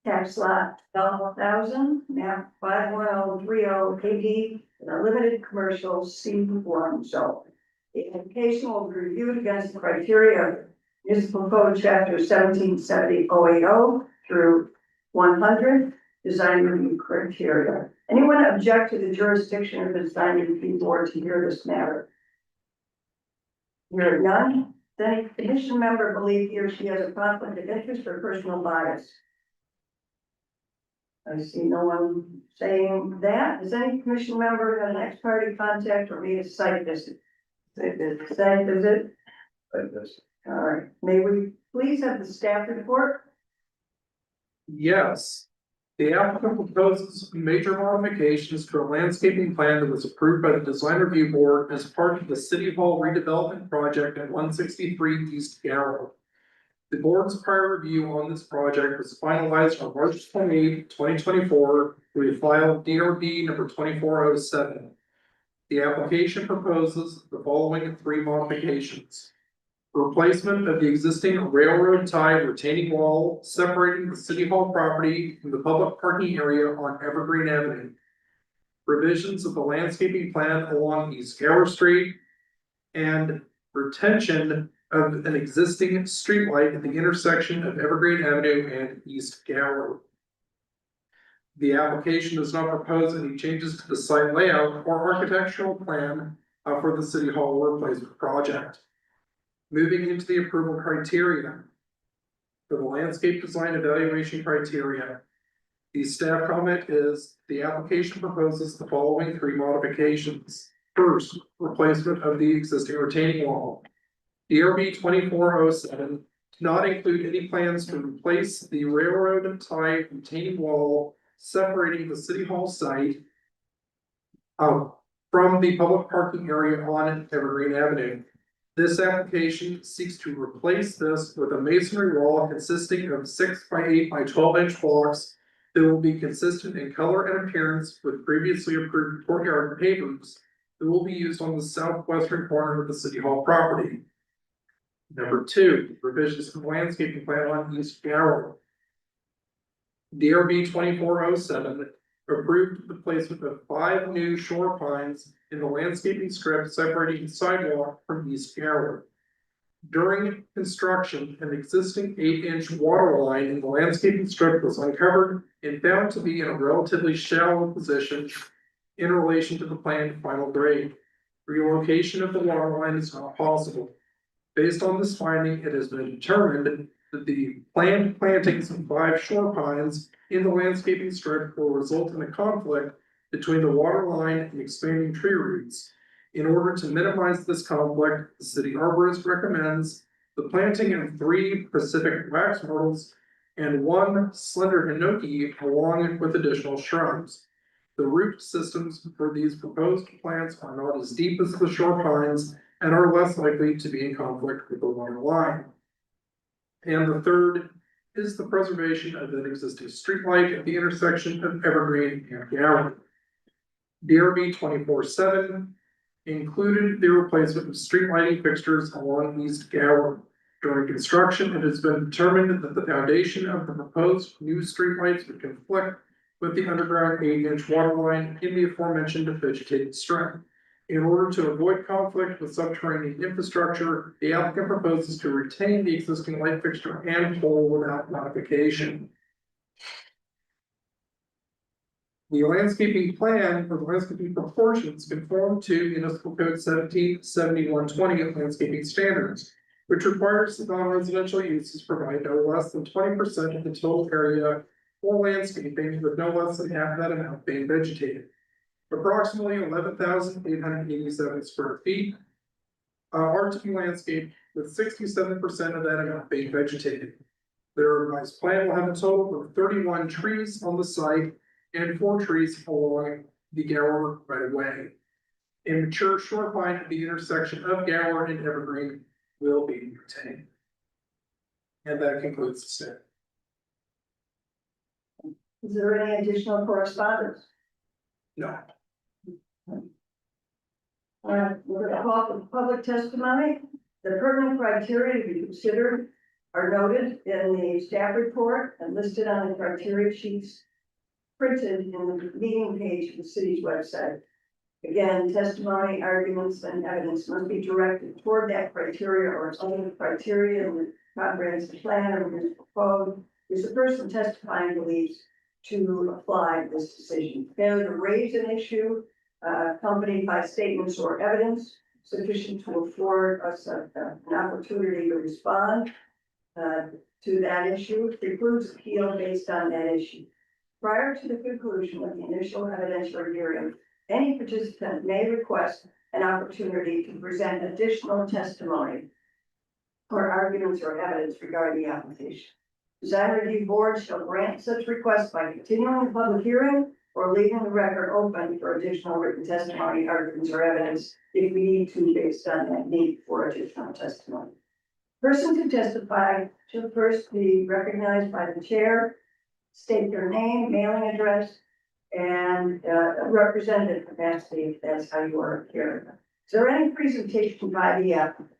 Tax lot 12,000, map 51030 AD, in a limited commercial C1 zone. The application will be reviewed against the criteria of Municipal Code Chapter 1770-080 through 100, design review criteria. Anyone object to the jurisdiction of the design review board to hear this matter? Hearing none, does any commission member believe he or she has a conflict of interest or personal bias? I see no one saying that. Does any commission member have an ex-party contact or need a site visit? Site visit? Like this. All right, may we please have the staff report? Yes. The applicant proposes major modifications to a landscaping plan that was approved by the design review board as part of the City Hall redevelopment project at 163 East Gallo. The board's prior review on this project was finalized on March 28, 2024, through the file DRB number 2407. The application proposes the following three modifications. Replacement of the existing railroad tie retaining wall separating the City Hall property from the public parking area on Evergreen Avenue. Revisions of the landscaping plan along East Gower Street. And retention of an existing streetlight at the intersection of Evergreen Avenue and East Gower. The application does not propose any changes to the site layout or architectural plan for the City Hall replacement project. Moving into the approval criteria. For the landscape design evaluation criteria. The staff comment is the application proposes the following three modifications. First, replacement of the existing retaining wall. DRB 2407 did not include any plans to replace the railroad tie retaining wall separating the City Hall site from the public parking area on Evergreen Avenue. This application seeks to replace this with a masonry wall consisting of 6 by 8 by 12-inch blocks that will be consistent in color and appearance with previously approved courtyard pavers that will be used on the southwestern corner of the City Hall property. Number two, revisions to the landscaping plan on East Gower. DRB 2407 approved the placement of 5 new shore pines in the landscaping strip separating the sidewalk from East Gower. During construction, an existing 8-inch water line in the landscaping strip was uncovered and found to be in a relatively shallow position in relation to the planned final grade. Relocation of the water line is not possible. Based on this finding, it has been determined that the planned plantings of 5 shore pines in the landscaping strip will result in a conflict between the water line and expanding tree roots. In order to minimize this conflict, the city arborist recommends the planting of 3 Pacific wax myrtles and 1 slender hinoki along with additional shrubs. The root systems for these proposed plants are not as deep as the shore pines and are less likely to be in conflict with the water line. And the third is the preservation of an existing streetlight at the intersection of Evergreen and Gower. DRB 24/7 included the replacement of street lighting fixtures along East Gower. During construction, it has been determined that the foundation of the proposed new streetlights would conflict with the underground 8-inch water line in the aforementioned vegetated strip. In order to avoid conflict with subterranean infrastructure, the applicant proposes to retain the existing light fixture and pole without modification. The landscaping plan for the landscaping proportions conform to municipal code 177120 of landscaping standards, which requires that non-residential uses provide no less than 20% of the total area for landscaping, with no less than half that amount being vegetated. Approximately 11,887 square feet are to be landscaped, with 67% of that amount being vegetated. Their revised plan will have a total of 31 trees on the site and 4 trees along the Gower right of way. A mature shore pine at the intersection of Gower and Evergreen will be retained. And that concludes the statement. Is there any additional correspondence? No. We're gonna call for public testimony. The pertinent criteria to be considered are noted in the staff report and listed on the criteria sheets printed in the meeting page of the city's website. Again, testimony, arguments, and evidence must be directed toward that criteria or other criteria in the comprehensive plan or municipal code, which the person testifying believes to apply this decision. Failure to raise an issue accompanied by statements or evidence sufficient to afford us an opportunity to respond to that issue precludes appeal based on that issue. Prior to the conclusion of the initial evidentiary hearing, any participant may request an opportunity to present additional testimony or arguments or evidence regarding the application. Design Review Board shall grant such requests by continuing the public hearing or leaving the record open for additional written testimony, arguments, or evidence if we need to, based on that need for additional testimony. Persons who testify should first be recognized by the chair, state their name, mailing address, and representative capacity, if that's how you are here. Is there any presentation by the applicant?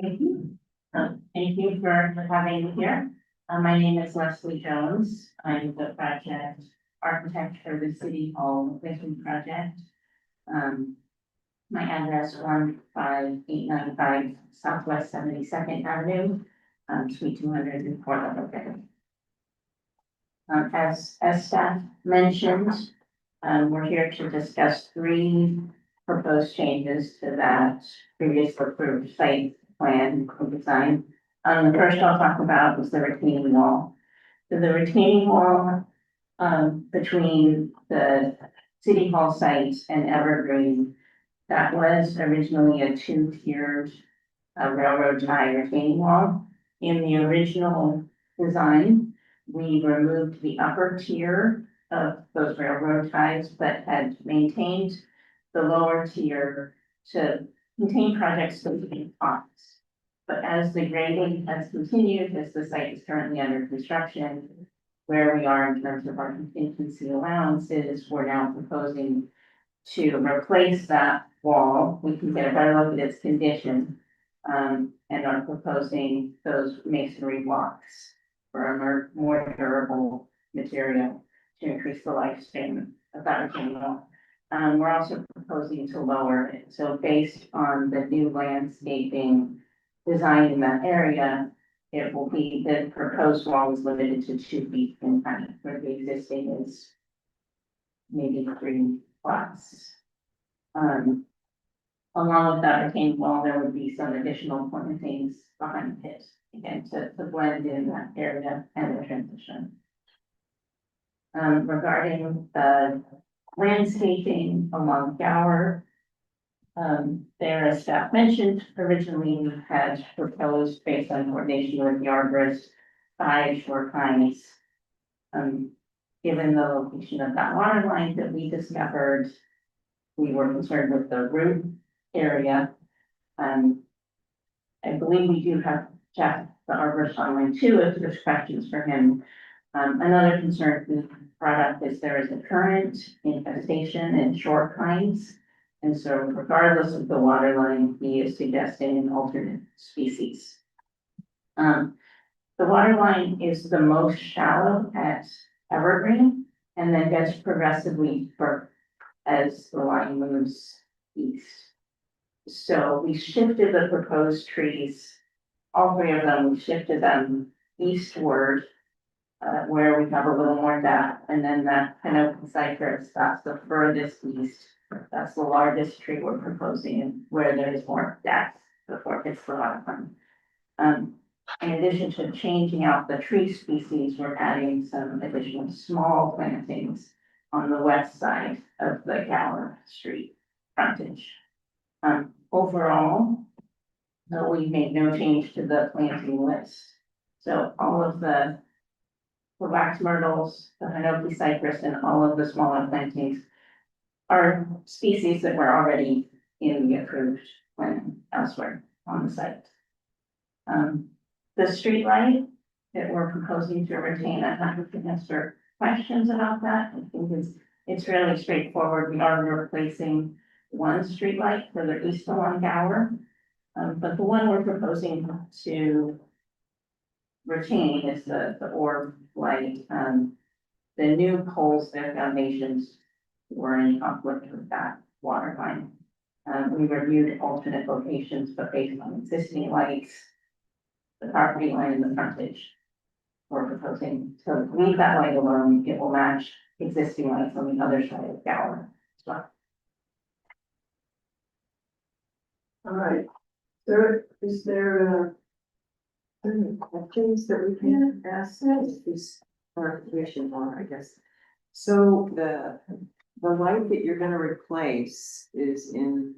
Thank you. Thank you for having me here. My name is Leslie Jones. I'm the project architect for the City Hall replacement project. My address 15895 Southwest 72nd Avenue, Suite 200 in Fort Lauderdale. As staff mentioned, we're here to discuss 3 proposed changes to that previously approved site plan or design. The first I'll talk about is the retaining wall. So the retaining wall between the City Hall site and Evergreen, that was originally a 2-tiered railroad tie retaining wall. In the original design, we removed the upper tier of those railroad ties, but had maintained the lower tier to contain project-specific costs. But as the grading has continued, as the site is currently under construction, where we are in terms of our contingency allowances, we're now proposing to replace that wall. We can get a better look at its condition, and are proposing those masonry blocks for a more durable material to increase the lifespan of that retaining wall. We're also proposing to lower it. So based on the new landscaping design in that area, it will be, the proposed wall is limited to 2 feet in height, where the existing is maybe 3 lots. Along with that retaining wall, there would be some additional plantings behind it, again, to blend in that area and the transition. Regarding the landscaping along Gower. There, as staff mentioned, originally we had proposed based on coordination with the arborist, 5 short pines. Given the location of that water line that we discovered, we were concerned with the root area. I believe we do have Jeff, the arborist online too, if there's questions for him. Another concern we brought up is there is a current infestation in short pines. And so regardless of the water line, he is suggesting an alternate species. The water line is the most shallow at Evergreen and then gets progressively deeper as the line moves east. So we shifted the proposed trees, all 3 of them, we shifted them eastward, where we have a little more depth, and then that Pinnacle cypress, that's the furthest east. That's the largest tree we're proposing and where there is more depth before it hits the water line. In addition to changing out the tree species, we're adding some additional small plantings on the west side of the Gower Street frontage. Overall, we made no change to the planting list. So all of the wax myrtles, the Hinoki cypress, and all of the smaller plantings are species that were already in the approved plan elsewhere on the site. The street light that we're proposing to retain, I'm happy to answer questions about that. I think it's fairly straightforward. We are replacing one street light further east along Gower. But the one we're proposing to retain is the orb light. The new poles, their foundations were in conflict with that water line. We reviewed alternate locations, but based on existing lights, the property line and the frontage, we're proposing to leave that light alone. It will match existing lights on the other side of Gower as well. All right. Is there questions that we can ask this clarification on, I guess. So the light that you're gonna replace is in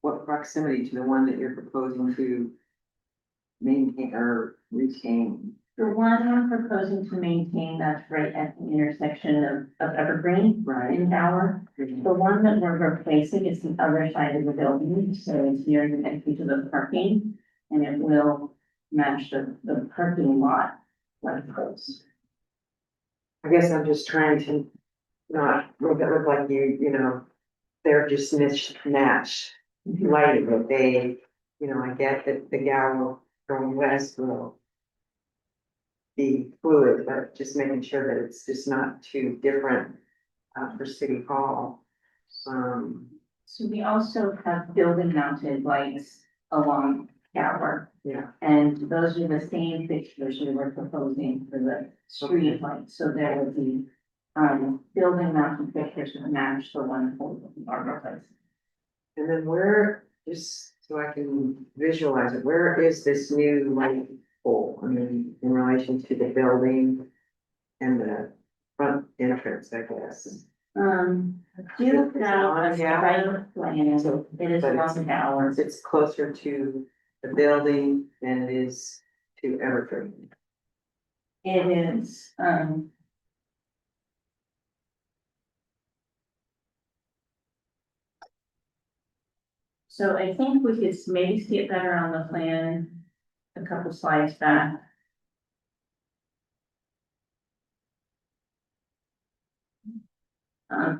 what proximity to the one that you're proposing to maintain or retain? The one I'm proposing to maintain, that's right at the intersection of Evergreen in Gower. The one that we're replacing is the other side of the building, so it's near the entry to the parking, and it will match the parking lot like poles. I guess I'm just trying to not make it look like they're just mismatched lighting, but they, I get that the Gower going west will be fluid, but just making sure that it's just not too different for City Hall. So we also have building mounted lights along Gower. Yeah. And those are the same fixtures we were proposing for the street lights, so there would be building mounted fixtures that match the one for the arbor place. And then where, just so I can visualize it, where is this new light pole? I mean, in relation to the building and the front entrance, I guess. Do have a site plan, so it is But along Gower. It's closer to the building than it is to Evergreen. It is, so I think we could maybe see it better on the plan, a couple slides back.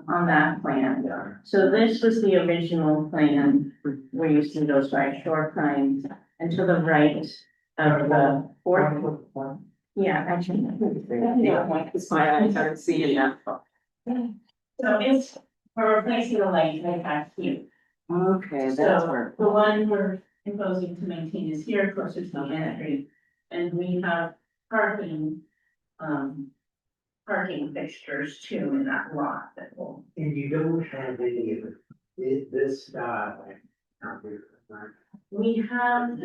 On that plan. So this was the original plan where you see those 5 short pines, and to the right of the fourth. Yeah, actually. It's my eyes aren't seeing that. So it's, we're replacing the light right back here. Okay, that's So where. the one we're proposing to maintain is here closer to the entry, and we have parking. parking fixtures too in that lot that will. And you don't have any of this style. We have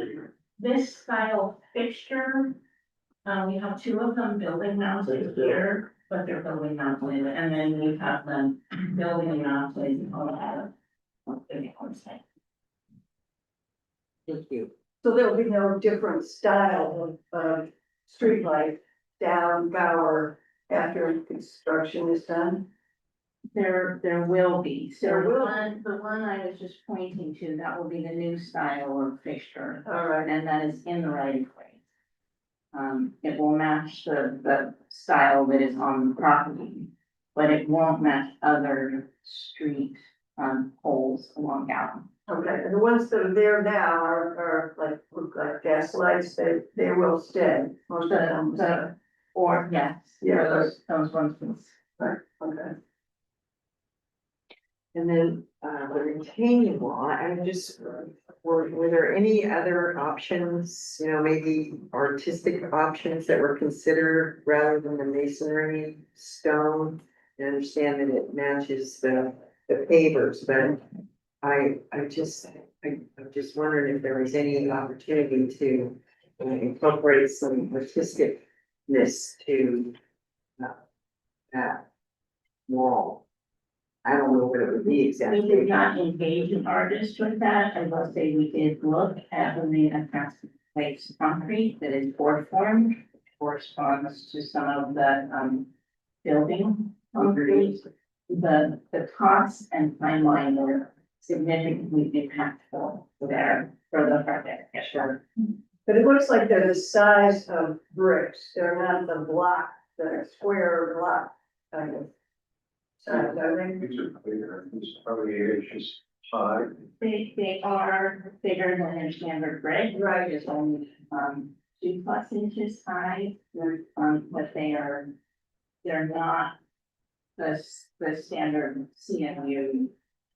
this style fixture. We have two of them building mounted here, but they're building mounted, and then we have them building mounted on the outside. Thank you. So there'll be no different style of streetlight down Gower after construction is done? There will be, so There will the one I was just pointing to, that will be the new style of fixture, All right, and that is in the right of way. It will match the style that is on the property, but it won't match other street, poles along Gower. okay, and the ones that are there now are like, look like gas lights, they will stay, most of them. Or, yes, Yeah, those ones, Right, okay. And then, the retaining wall, I'm just, were there any other options, you know, maybe artistic options that were considered rather than the masonry stone? I understand that it matches the pavers, but I'm just wondering if there was any opportunity to incorporate some artisticness to that wall. I don't know what it would be we exactly. did not engage an artist with that. I will say we did look at the cast place concrete that is board formed, corresponds to some of the, building concrete. The costs and timeline were significantly impactful there for the project, yeah, sure. But it looks like they're the size of bricks, they're not the block, the square block kind of size, I think. These are bigger, it's probably 8 inches high. They are bigger than a standard brick. Right. It's only, 2+ inches high, but they're not the standard CMU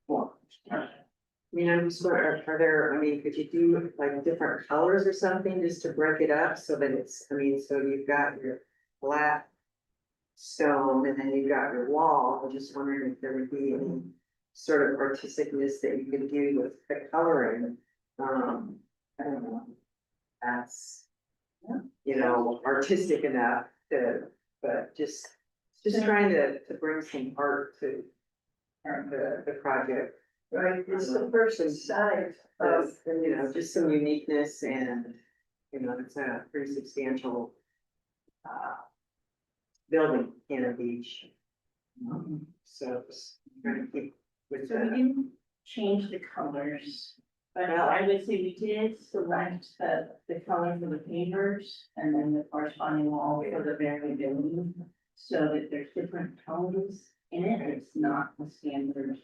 block. I mean, I'm just wondering, are there, I mean, could you do like different colors or something just to break it up so that it's, I mean, so you've got your flat stone and then you've got your wall. I'm just wondering if there would be any sort of artisticness that you could do with the coloring. I don't know. That's, you know, artistic enough to, but just trying to bring some art to the project. Right, it's the first side of, You know, just some uniqueness and, you know, it's a pretty substantial building in a beach. So just trying to keep with So we that. didn't change the colors, but I would say we did select the color for the pavers and then the corresponding wall for the variability. So that there's different tones in it, it's not the standard.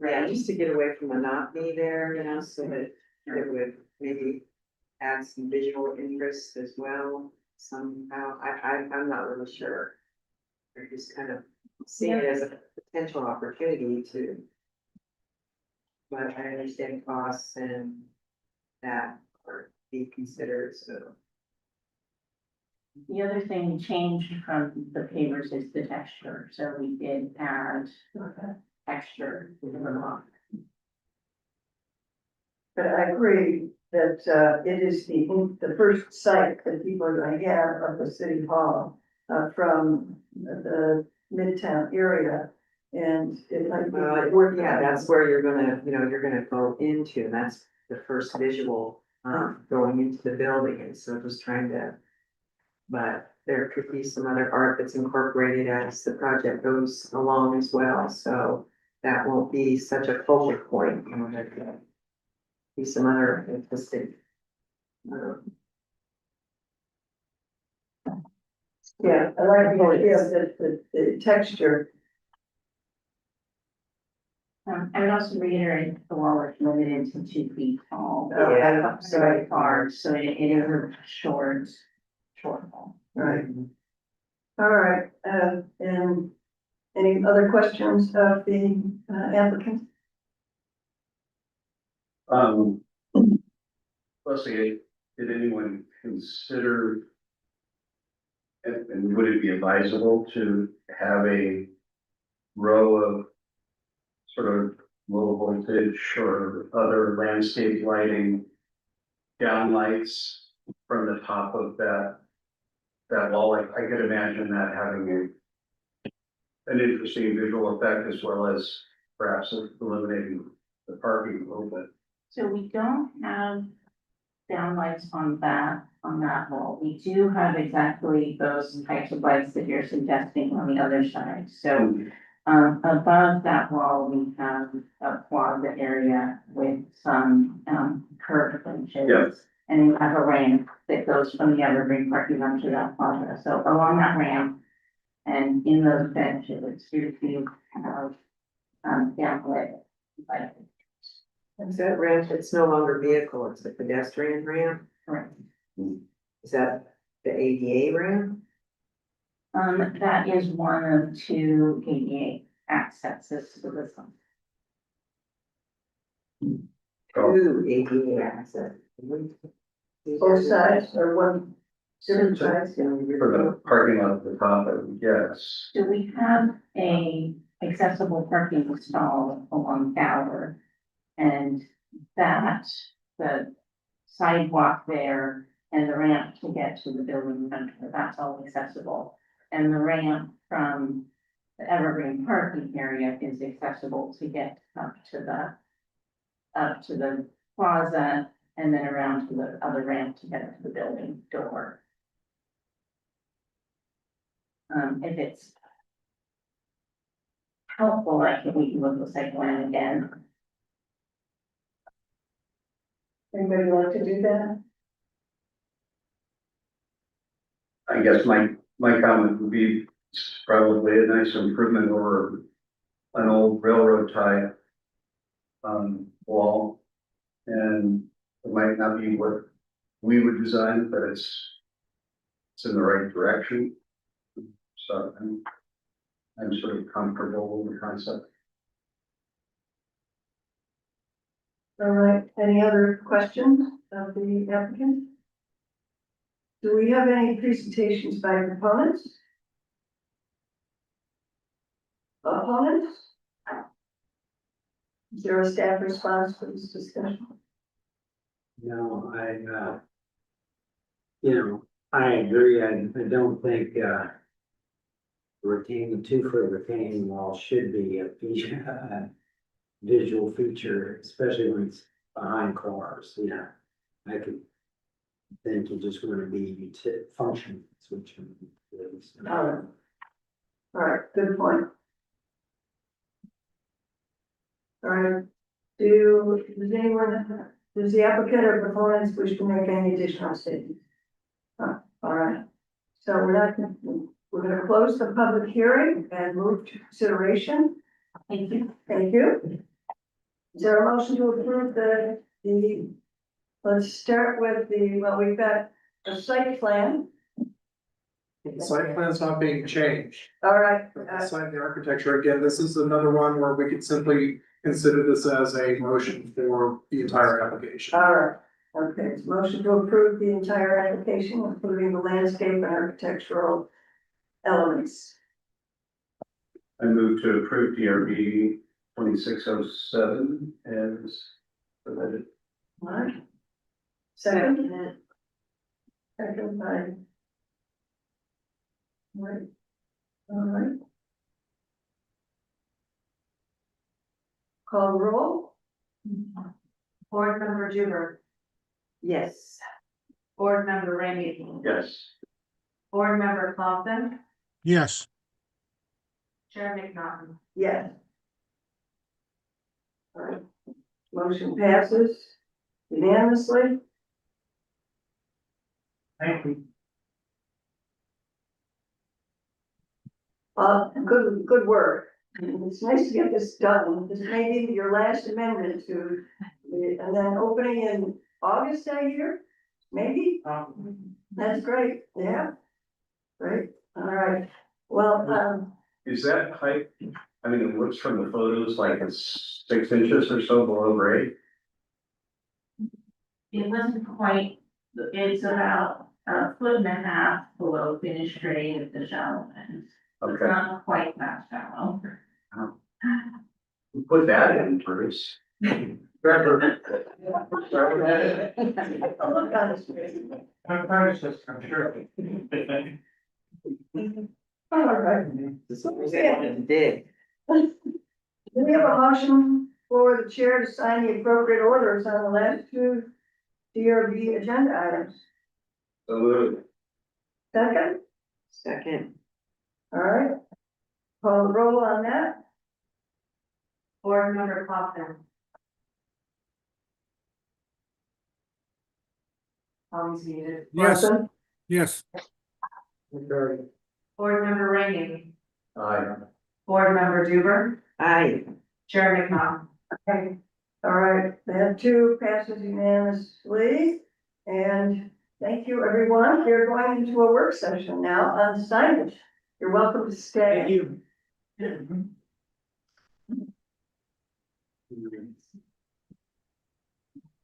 Yeah, just to get away from monotony there, you know, so that it would maybe add some visual interest as well somehow. I'm not really sure. We're just kind of seeing it as a potential opportunity to. But I understand costs and that are be considered, so. The other thing changed from the pavers is the texture, so we did add texture to the block. but I agree that it is the first site that people are gonna have of the city hall from the Midtown area. And it might be worth. Yeah, that's where you're gonna, you know, you're gonna go into, and that's the first visual, going into the building, and so just trying to. But there could be some other art that's incorporated as the project goes along as well, so that won't be such a focal point, you know, there could be some other artistic. Yeah, I like the idea that the texture. I would also reiterate the wall is limited to 2 feet tall. Yeah. Very far, so it is a short wall. Right. All right, and any other questions of the applicant? Leslie, did anyone consider And would it be advisable to have a row of sort of low voltage or other landscape lighting downlights from the top of that wall? I could imagine that having an interesting visual effect as well as perhaps eliminating the parking a little bit. So we don't have downlights on that wall. We do have exactly those types of lights that you're suggesting on the other side. So above that wall, we have a plaza area with some curved benches. Yes. And we have a ramp that goes from the Evergreen parking lot to that plaza. So along that ramp and in those benches, you have downlit lighting. Is that ramp, it's no longer vehicle, it's a pedestrian ramp? Correct. Is that the ADA ramp? That is one of two ADA accesses to this one. Two ADA access. Both sides or one, different sides? For the parking lot at the top, I would guess. So we have a accessible parking stall along Gower. And that, the sidewalk there and the ramp to get to the building center, that's all accessible. And the ramp from the Evergreen parking area is accessible to get up to the plaza and then around to the other ramp to get up to the building door. If it's helpful, we can look at the site plan again. Anybody like to do that? I guess my comment would be it's probably a nice improvement over an old railroad tie wall. And it might not be what we would design, but it's in the right direction. So I'm sort of comfortable with the concept. All right, any other questions of the applicant? Do we have any presentations by proponents? Opponents? Is there a staff response for this discussion? No, I agree. I don't think, retaining 2-foot retaining wall should be a feature, visual feature, especially when it's behind cars, I could think you just want to be function switching. All right, good point. All right, does the applicant or proponents wish to make any additional statements? All right, so we're gonna close the public hearing and move to consideration. Thank you. Thank you. Is there a motion to approve let's start with we've got a site plan. The site plan's not being changed. All right, Sign the architecture, again, this is another one where we could simply consider this as a motion for the entire application. all right, okay, it's motion to approve the entire application, including the landscape and architectural elements. I move to approve DRB 2607 as submitted. All right. Second. Second by. Right. All right. Call roll. Board member Duber, Yes. board member Randy, Yes. board member Clausen, Yes. Chair McNaughton. Yes. All right, motion passes unanimously. Thank you. Good work. It's nice to get this done. This may be your last amendment to, and then opening in August that year, maybe? That's great, yeah. Great, all right. Well, Is that height, I mean, it looks from the photos like it's 6 inches or so below grade. It wasn't quite, it's about a foot and a half below finished grade of the shallow end. It's Okay, not quite that shallow. who put that in, Bruce? Trevor. Oh, look on his face. I'm sure. All right. They wanted to dig. Do we have a motion for the chair to sign the appropriate orders on the last two DRB agenda items? So moved. Second, Second, all right. Call the roll on that. Board Member Clausen. Always muted. Yes, Awesome. yes, Board Member Rainey. Aye. Board Member Duber. aye. Chair McNaughton. Okay, all right, that two passes unanimously. And thank you, everyone. We're going into a work session now on signage. You're welcome to stay. Thank you.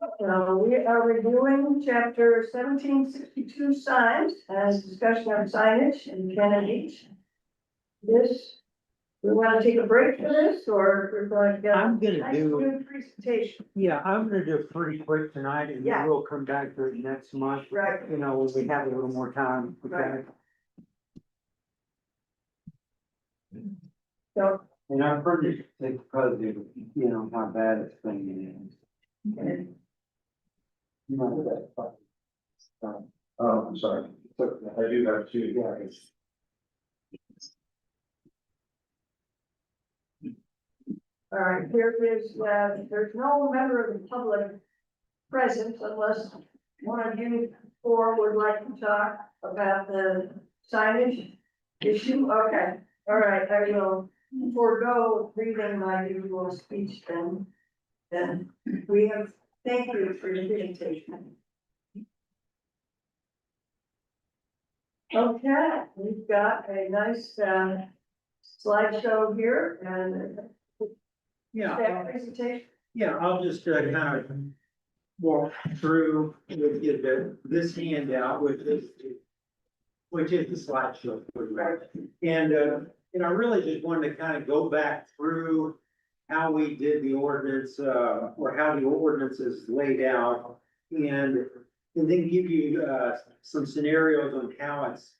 We are reviewing chapter 1762 signs as discussion of signage in Cannon Beach. This, we want to take a break for this, or we're going to go? I'm gonna Nice do- good presentation, Yeah, I'm gonna do it pretty quick tonight and Yeah. then we'll come back to it next month, right? you know, when we have a little more time. okay? Right. So, And I'm pretty sick because of, you know, how bad it's been. okay. You know, that fucking stuff. Oh, I'm sorry. I do have two. Yeah. All right, here is, there's no member of the public present unless one of you four would like to talk about the signage issue. Okay, all right, I will forego reading my usual speech then. Then we have, thank you for your presentation. Okay, we've got a nice, slideshow here and staff presentation. Yeah, I'll just kind of walk through with you this handout, which is the slideshow. And, I really just wanted to kind of go back through how we did the ordinance, or how the ordinance is laid out. And then give you, some scenarios on how it's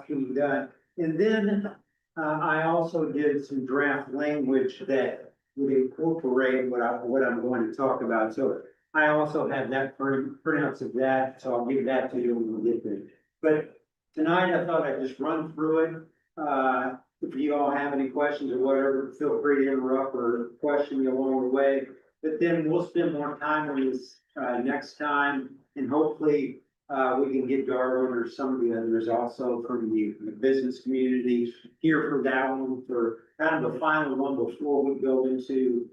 being done. And then, I also did some draft language that would incorporate what I'm going to talk about. So I also have that printouts of that, so I'll give that to you when we get there. But tonight I thought I'd just run through it. If you all have any questions or whatever, feel free to interrupt or question me along the way. But then we'll spend more time on this, next time, and hopefully, we can get Darwin or some of the others also from the business community here for that one, for kind of the final one before we go into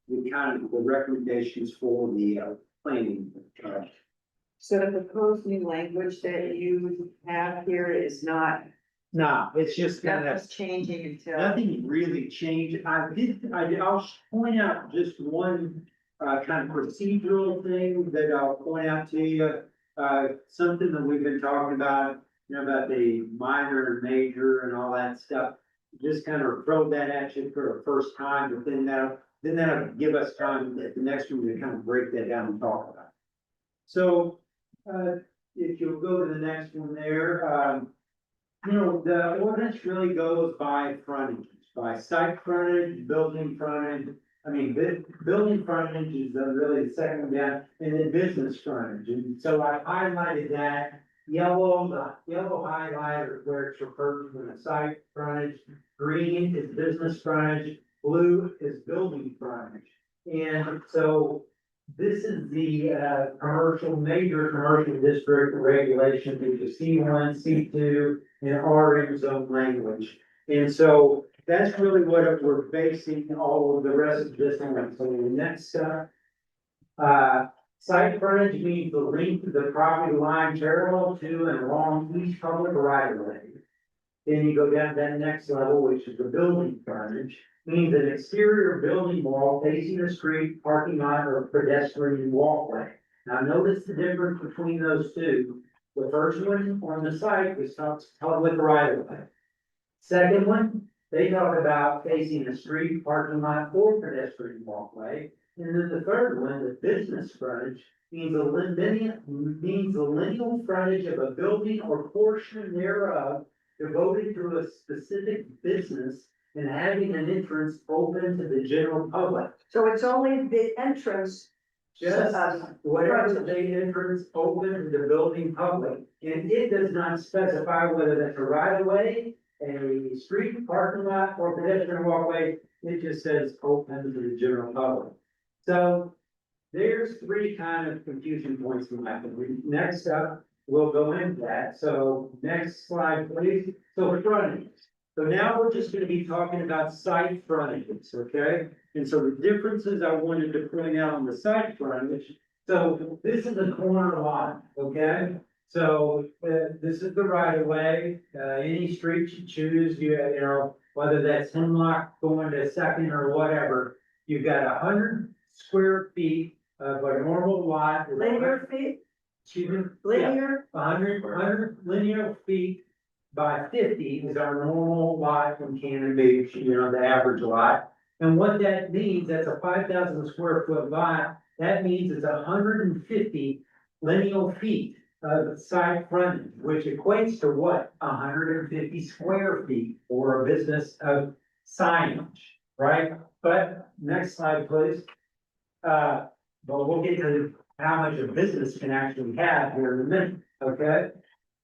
the kind of the recommendations for the, planning. So the proposed new language that you have here is not, No, it's just kind of, nothing's changing until. nothing really changed. I'll point out just one, kind of procedural thing that I'll point out to you. Something that we've been talking about, about the minor and major and all that stuff. Just kind of throw that at you for the first time, but then that'll give us time at the next one to kind of break that down and talk about it. So, if you'll go to the next one there, the ordinance really goes by frontages, by site frontage, building frontage. I mean, building frontage is really the second one down, and then business frontage. And so I highlighted that yellow, the yellow highlighter where it's referred to in the site frontage. Green is business frontage, blue is building frontage. And so this is the, major commercial district regulation, which is C1, C2, and RM zone language. And so that's really what we're basing all of the rest of this on. So the next step, site frontage means the length of the property line parallel to and along each public right of way. Then you go down to that next level, which is the building frontage, means an exterior building wall facing a street, parking lot, or pedestrian walkway. Now notice the difference between those two. The first one on the site was public right of way. Second one, they talk about facing a street, parking lot, or pedestrian walkway. And then the third one, the business frontage, means a lineal frontage of a building or portion thereof devoted to a specific business and having an entrance open to the general public. So it's only the entrance. Just uh, whatever the entrance open to the building public, and it does not specify whether that's a right of way, a street, parking lot, or pedestrian walkway, it just says open to the general public. So there's three kind of confusion points in my opinion. Next up, we'll go into that. So next slide, please. So frontage. So now we're just gonna be talking about site frontages, okay? And so the differences I wanted to point out on the site frontage. So this is a corner lot, okay? So this is the right of way, any street you choose, you know, whether that's Hemlock going to Second or whatever. You've got 100 square feet of a normal lot. Linear feet, Excuse me? linear, 100 linear feet by 50 is our normal lot in Cannon Beach, you know, the average lot. And what that means, that's a 5,000 square foot lot, that means it's 150 lineal feet of side frontage, which equates to what? 150 square feet for a business of signage, right? But next slide, please. But we'll get to how much a business can actually have here in a minute, okay?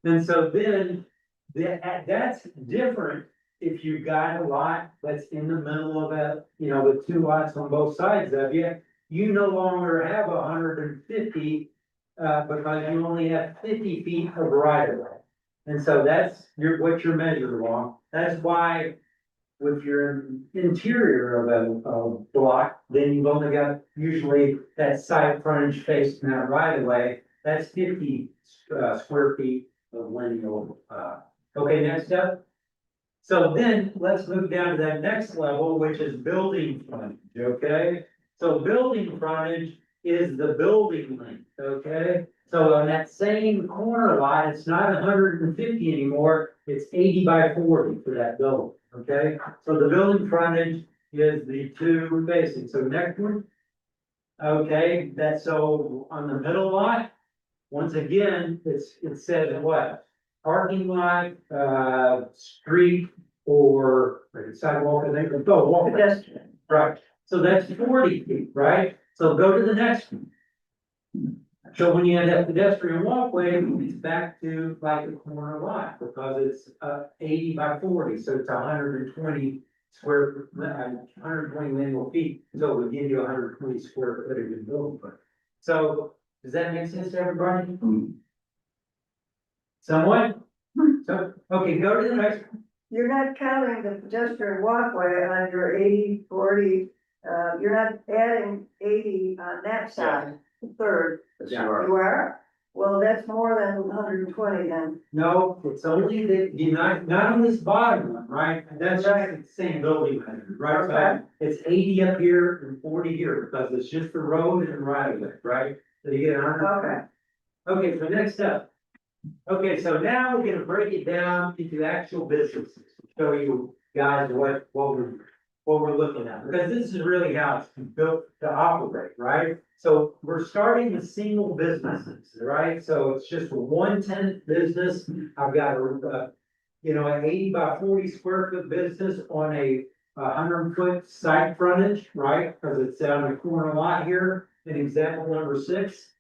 And so then, that's different if you've got a lot that's in the middle of a, you know, with two lots on both sides of you. You no longer have 150, because you only have 50 feet of right of way. And so that's what you're measured along. That's why with your interior of a block, then you've only got usually that side frontage facing that right of way. That's 50 square feet of lineal. Okay, next up. So then let's move down to that next level, which is building frontage, okay? So building frontage is the building length, okay? So on that same corner lot, it's not 150 anymore, it's 80 by 40 for that building, okay? So the building frontage is the two facing, so next one. Okay, that's so on the middle lot, once again, it says what? Parking lot, street, or sidewalk, I think, oh, walk pedestrian. right, so that's 40 feet, right? So go to the next one. So when you have that pedestrian walkway, it's back to like a corner lot, because it's 80 by 40, so it's 120 square, 120 lineal feet, so it would give you 120 square foot of building. So, does that make sense to everybody? Somewhat? So, okay, go to the next. You're not counting the pedestrian walkway on your 80, 40, you're not adding 80 on that side, the third. Yeah. You are? Well, that's more than 120 then. No, it's only that, you not on this bottom one, right? That's just the same building measure, right? Okay. So it's 80 up here and 40 here, because it's just the road and right of way, right? So you get 100. Okay. Okay, so next up. Okay, so now we're gonna break it down into actual businesses, show you guys what we're looking at, because this is really how it's built to operate, right? So we're starting with single businesses, right? So it's just a one tenant business. I've got a you know, an 80 by 40 square foot business on a 100-foot site frontage, right? Because it's on a corner lot here in example number 6.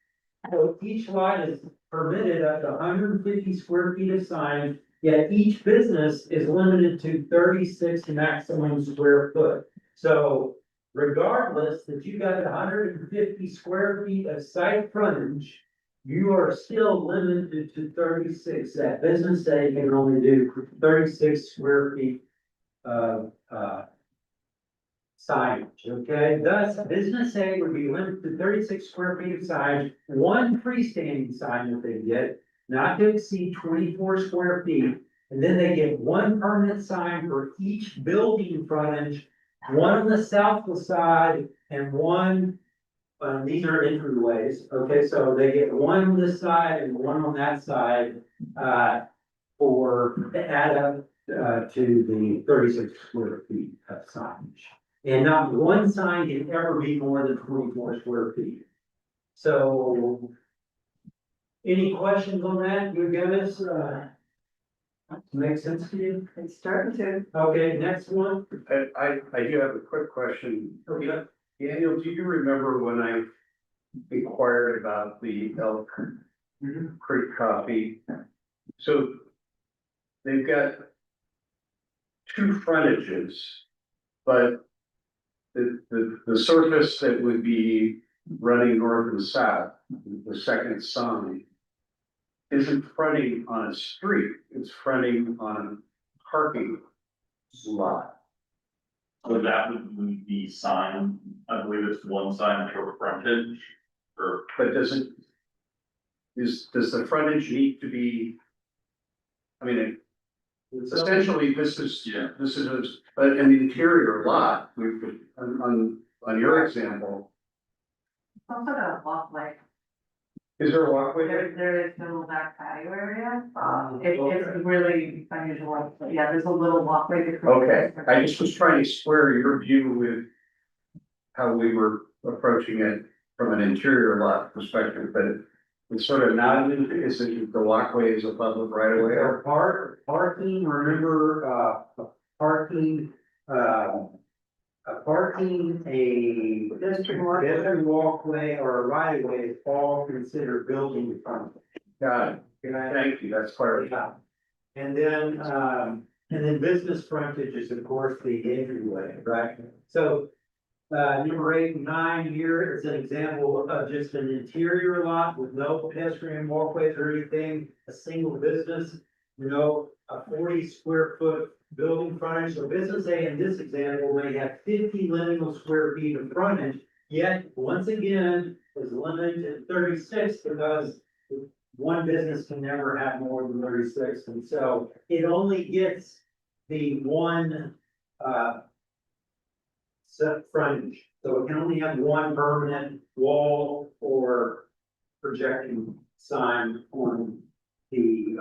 So each lot is permitted up to 150 square feet of signage, yet each business is limited to 36 maximum square foot. So regardless that you got 150 square feet of site frontage, you are still limited to 36. That business day can only do 36 square feet of signage, okay? Thus, business A would be limited to 36 square feet of signage, one freestanding sign that they get, not to exceed 24 square feet. And then they get one permanent sign for each building frontage, one on the south side and one these are entryways, okay, so they get one on this side and one on that side, to add up, to the 36 square feet of signage. And not one sign can ever be more than 24 square feet. So. Any questions on that, you guys, make sense to you? It's starting to. Okay, next one. I do have a quick question. Okay. Daniel, do you remember when I inquired about the Elk Creek coffee? So they've got two frontages, but the surface that would be running north and south, the second sign, isn't fronting on a street, it's fronting on a parking lot. So that would be sign, I believe it's one sign for frontage, or But does the frontage need to be? I mean, essentially, this is an interior lot, we could, on your example, Also got a walkway, is there a walkway? there is no back patio area, Okay. it's really unusual, but yeah, there's a little walkway between. Okay, I just was trying to square your view with how we were approaching it from an interior lot perspective, but it's sort of not, is it, the walkway is a public right away or? Parking, remember, parking, a pedestrian walkway or a right of way is all considered building frontage. Got it, thank you, that's clear. Yeah. And then business frontage is of course the entryway, right? So, number 8 and 9 here is an example of just an interior lot with no pedestrian walkways or anything, a single business, a 40 square foot building frontage. So business A in this example may have 50 lineal square feet of frontage, yet once again is limited to 36 because one business can never have more than 36, and so it only gets the one, set frontage. So it can only have one permanent wall or projecting sign on the,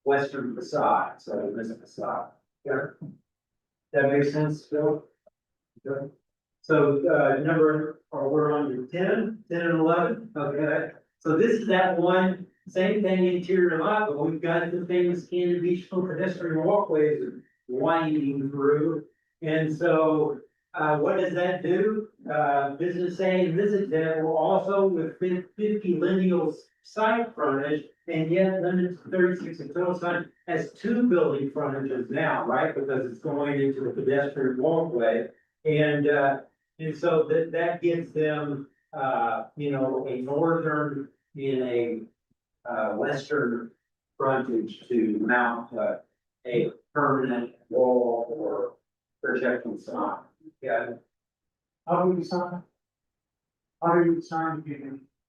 western facade, so this facade. Yeah. That makes sense, Phil? Okay. So, we're on 10 and 11, okay? So this is that one, same thing interior lot, but we've got the famous Cannon Beach pedestrian walkways winding through. And so, what does that do? Business A in this example also with 50 lineal site frontage and yet limited to 36 in total sign has 2 building frontages now, right? Because it's going into the pedestrian walkway. And so that gives them, a northern and a western frontage to mount a permanent wall or projecting sign. Yeah. How do you sign?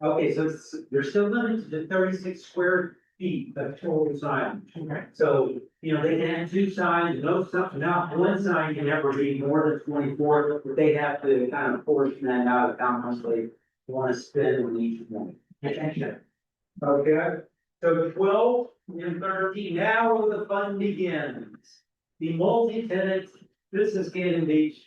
Okay, so they're still limited to 36 square feet of total sign. Okay. So, they can have 2 signs, now one sign can never be more than 24, but they have to kind of portion that out of how much they want to spend on each one. Okay, so 12 and 13, now where the fun begins. The multi-tenant, this is Cannon Beach,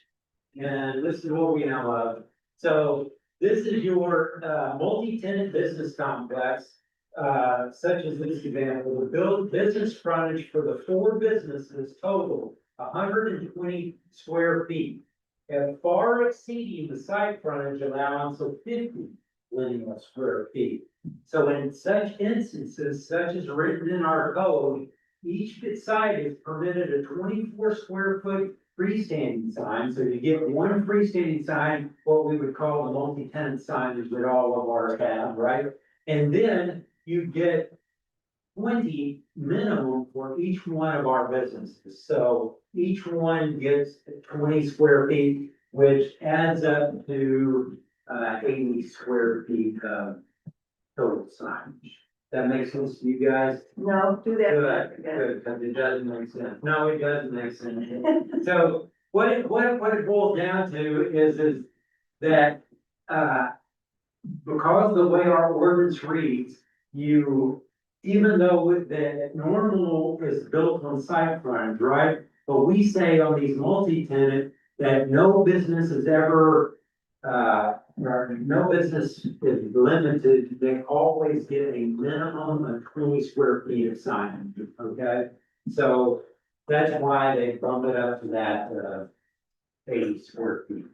and this is what we now love. So this is your multi-tenant business complex, such as this example. The build business frontage for the 4 businesses total 120 square feet, and far exceeding the site frontage allowance of 50 lineal square feet. So in such instances, such as written in our code, each site is permitted a 24 square foot freestanding sign. So you get one freestanding sign, what we would call a multi-tenant sign, is what all of ours have, right? And then you get 20 minimum for each one of our businesses. So each one gets 20 square feet, which adds up to 80 square feet of total signage. That makes sense to you guys? No, do that. Good, because it doesn't make sense. No, it doesn't make sense. So what it boils down to is that, because the way our ordinance reads, you, even though with the normal is built on site frontage, right? But we say on these multi-tenant that no business is ever, or no business is limited, they always get a minimum of 20 square feet of signage, okay? So that's why they bump it up to that, 80 square feet,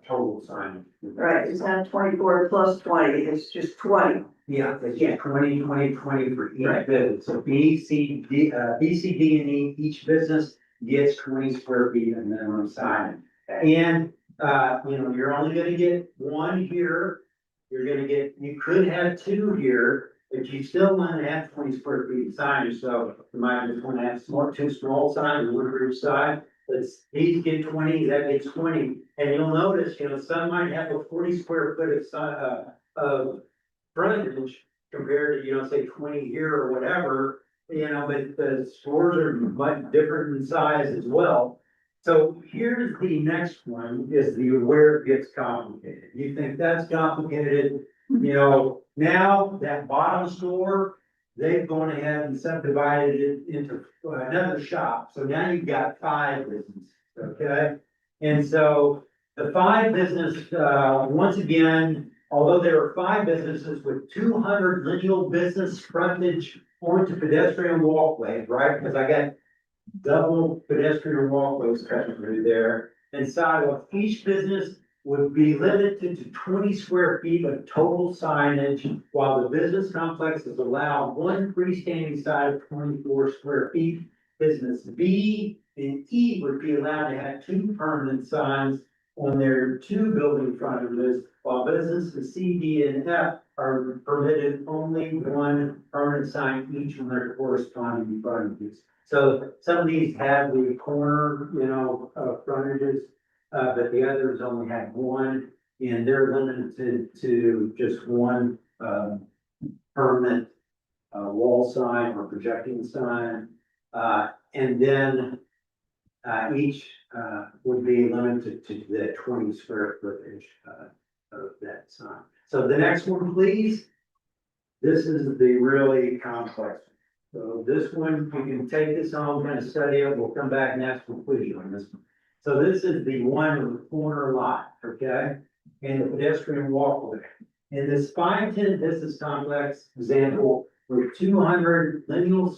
total signage. Right, it's not 24 plus 20, it's just 20. Yeah, it's just 20, 20, 20 for each business, so B, C, D, and E, each business gets 20 square feet of minimum signage. And, you know, you're only gonna get one here, you could have two here, but you still want to have 20 square feet of signage, so you might just want to have two small signs, one for each side. Let's, these get 20, that gets 20, and you'll notice, you know, some might have a 40 square foot of frontage compared to, you know, say 20 here or whatever, you know, but the stores are much different in size as well. So here's the next one, is the where it gets complicated. You think that's complicated, you know, now that bottom store, they've gone ahead and subdivided it into another shop, so now you've got 5 businesses, okay? And so the 5 business, once again, although there are 5 businesses with 200 lineal business frontage onto pedestrian walkways, right? Because I got double pedestrian walkways cut through there. And sidewalks, each business would be limited to 20 square feet of total signage, while the business complex is allowed one freestanding side of 24 square feet. Business B and E would be allowed to have 2 permanent signs on their 2 building frontages, while businesses C, D, and F are permitted only 1 permanent sign each on their corresponding frontages. So some of these have the corner, you know, frontages, but the others only have 1, and they're limited to just 1, permanent, wall sign or projecting sign. And then, each, would be limited to the 20 square footage, of that sign. So the next one, please. This is the really complex. So this one, you can take this home, kind of study it, we'll come back and ask for conclusion on this one. So this is the one with the corner lot, okay? And the pedestrian walkway. In this 510 business complex example, with 200 lineal,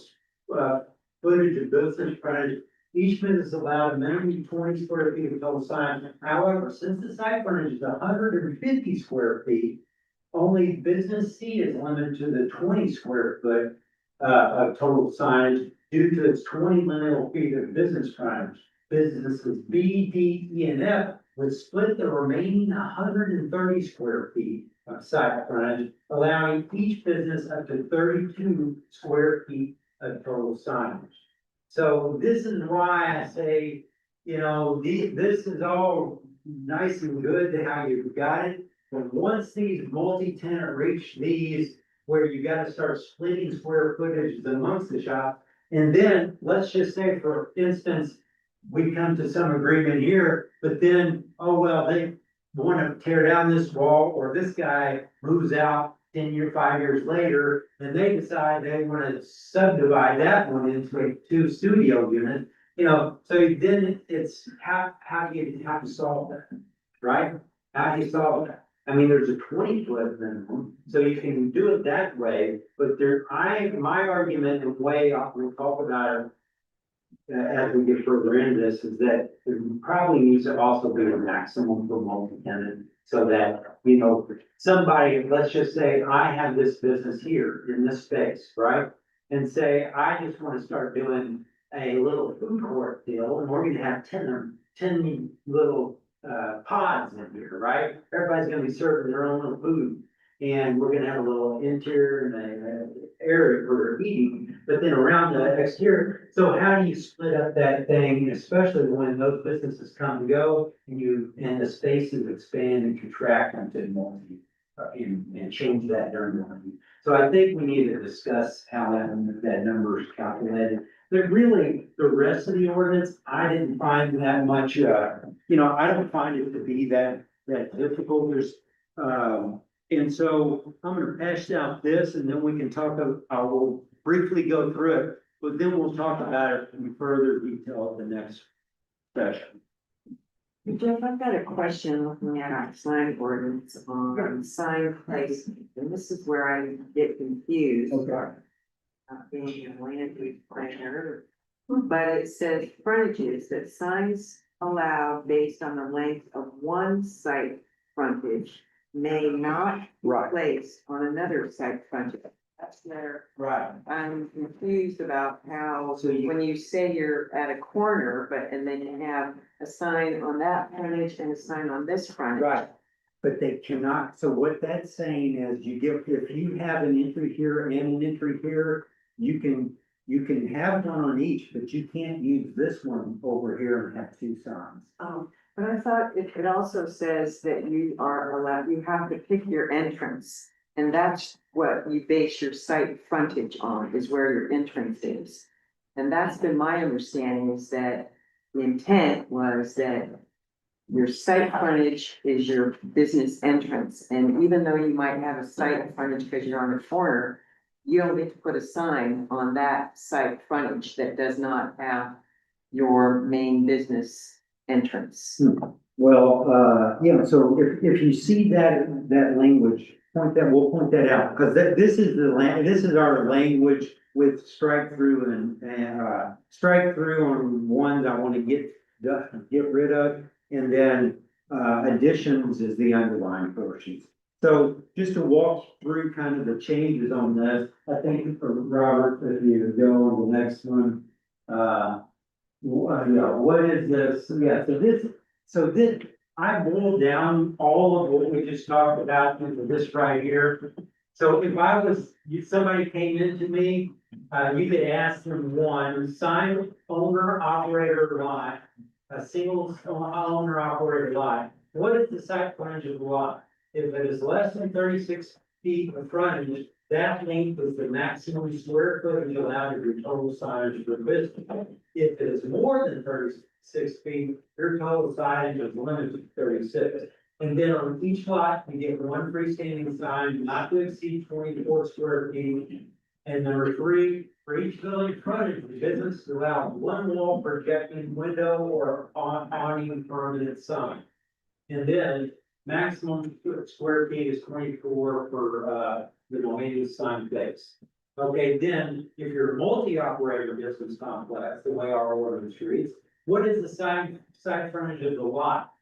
footage of business frontage, each business is allowed a minimum of 20 square feet of total sign. However, since the site frontage is 150 square feet, only business C is limited to the 20 square foot of total signage due to its 20 lineal feet of business frontage. Businesses B, D, E, and F would split the remaining 130 square feet of site frontage, allowing each business up to 32 square feet of total signage. So this is why I say, you know, this is all nice and good to how you've got it. But once these multi-tenant reach these, where you gotta start splitting square footage amongst the shop. And then, let's just say, for instance, we come to some agreement here, but then, oh, well, they wanna tear down this wall, or this guy moves out 5 years later, and they decide they wanna subdivide that one into a 2 studio unit, you know, so then it's, how do you solve that, right? How do you solve that? I mean, there's a 20 foot minimum, so you can do it that way, but my argument and way we'll talk about it. As we get further into this, is that there probably needs to also be a maximum for multi-tenant. So that, you know, somebody, let's just say, I have this business here in this space, right? And say, I just wanna start doing a little food court deal, and we're gonna have 10 little pods in here, right? Everybody's gonna be serving their own little food. And we're gonna have a little interior and an area for eating, but then around the exterior. So how do you split up that thing, especially when those businesses come and go and the spaces expand and contract into multi, and change that during the morning. So I think we need to discuss how that number is calculated. But really, the rest of the ordinance, I didn't find that much, I don't find it to be that difficult. There's, And so I'm gonna pass out this and then we can talk, I will briefly go through it, but then we'll talk about it in further detail at the next session. Jeff, I've got a question looking at our sign ordinance on sign placement, and this is where I get confused. Being a land use planner, but it says frontages that signs allowed based on the length of one site frontage may not be Right. placed on another site frontage. That's where Right. I'm confused about how, So you- when you say you're at a corner, but, and then you have a sign on that frontage and a sign on this frontage. Right, but they cannot, so what that's saying is you give, if you have an entry here and an entry here, you can have one on each, but you can't use this one over here and have two signs. But I thought it also says that you are allowed, you have to pick your entrance. And that's what you base your site frontage on, is where your entrance is. And that's been my understanding, is that the intent was that your site frontage is your business entrance. And even though you might have a site frontage because you're on the corner, you don't get to put a sign on that site frontage that does not have your main business entrance. Well, yeah, so if you see that language, we'll point that out, because this is this is our language with strike through and strike through on ones I want to get rid of, and then, additions is the underlying portions. So just to walk through kind of the changes on this, I think, Robert, if you go on the next one, what is this? Yeah, so this, I boiled down all of what we just talked about into this right here. So if I was, somebody came into me, you could ask them one, sign owner operator lot, a single owner operator lot. What is the site frontage of the lot? If it is less than 36 feet of frontage, that length is the maximum square footage allowed of your total signage for business. If it is more than 36 feet, your total signage is limited to 36. And then on each lot, you get one freestanding sign not to exceed 24 square feet. And number 3, for each building frontage, the business is allowed one wall projecting window or awning permanent sign. And then maximum square feet is 24 for the remaining sign base. Okay, then if you're a multi-operator business complex, the way our ordinance reads, what is the site frontage of the lot?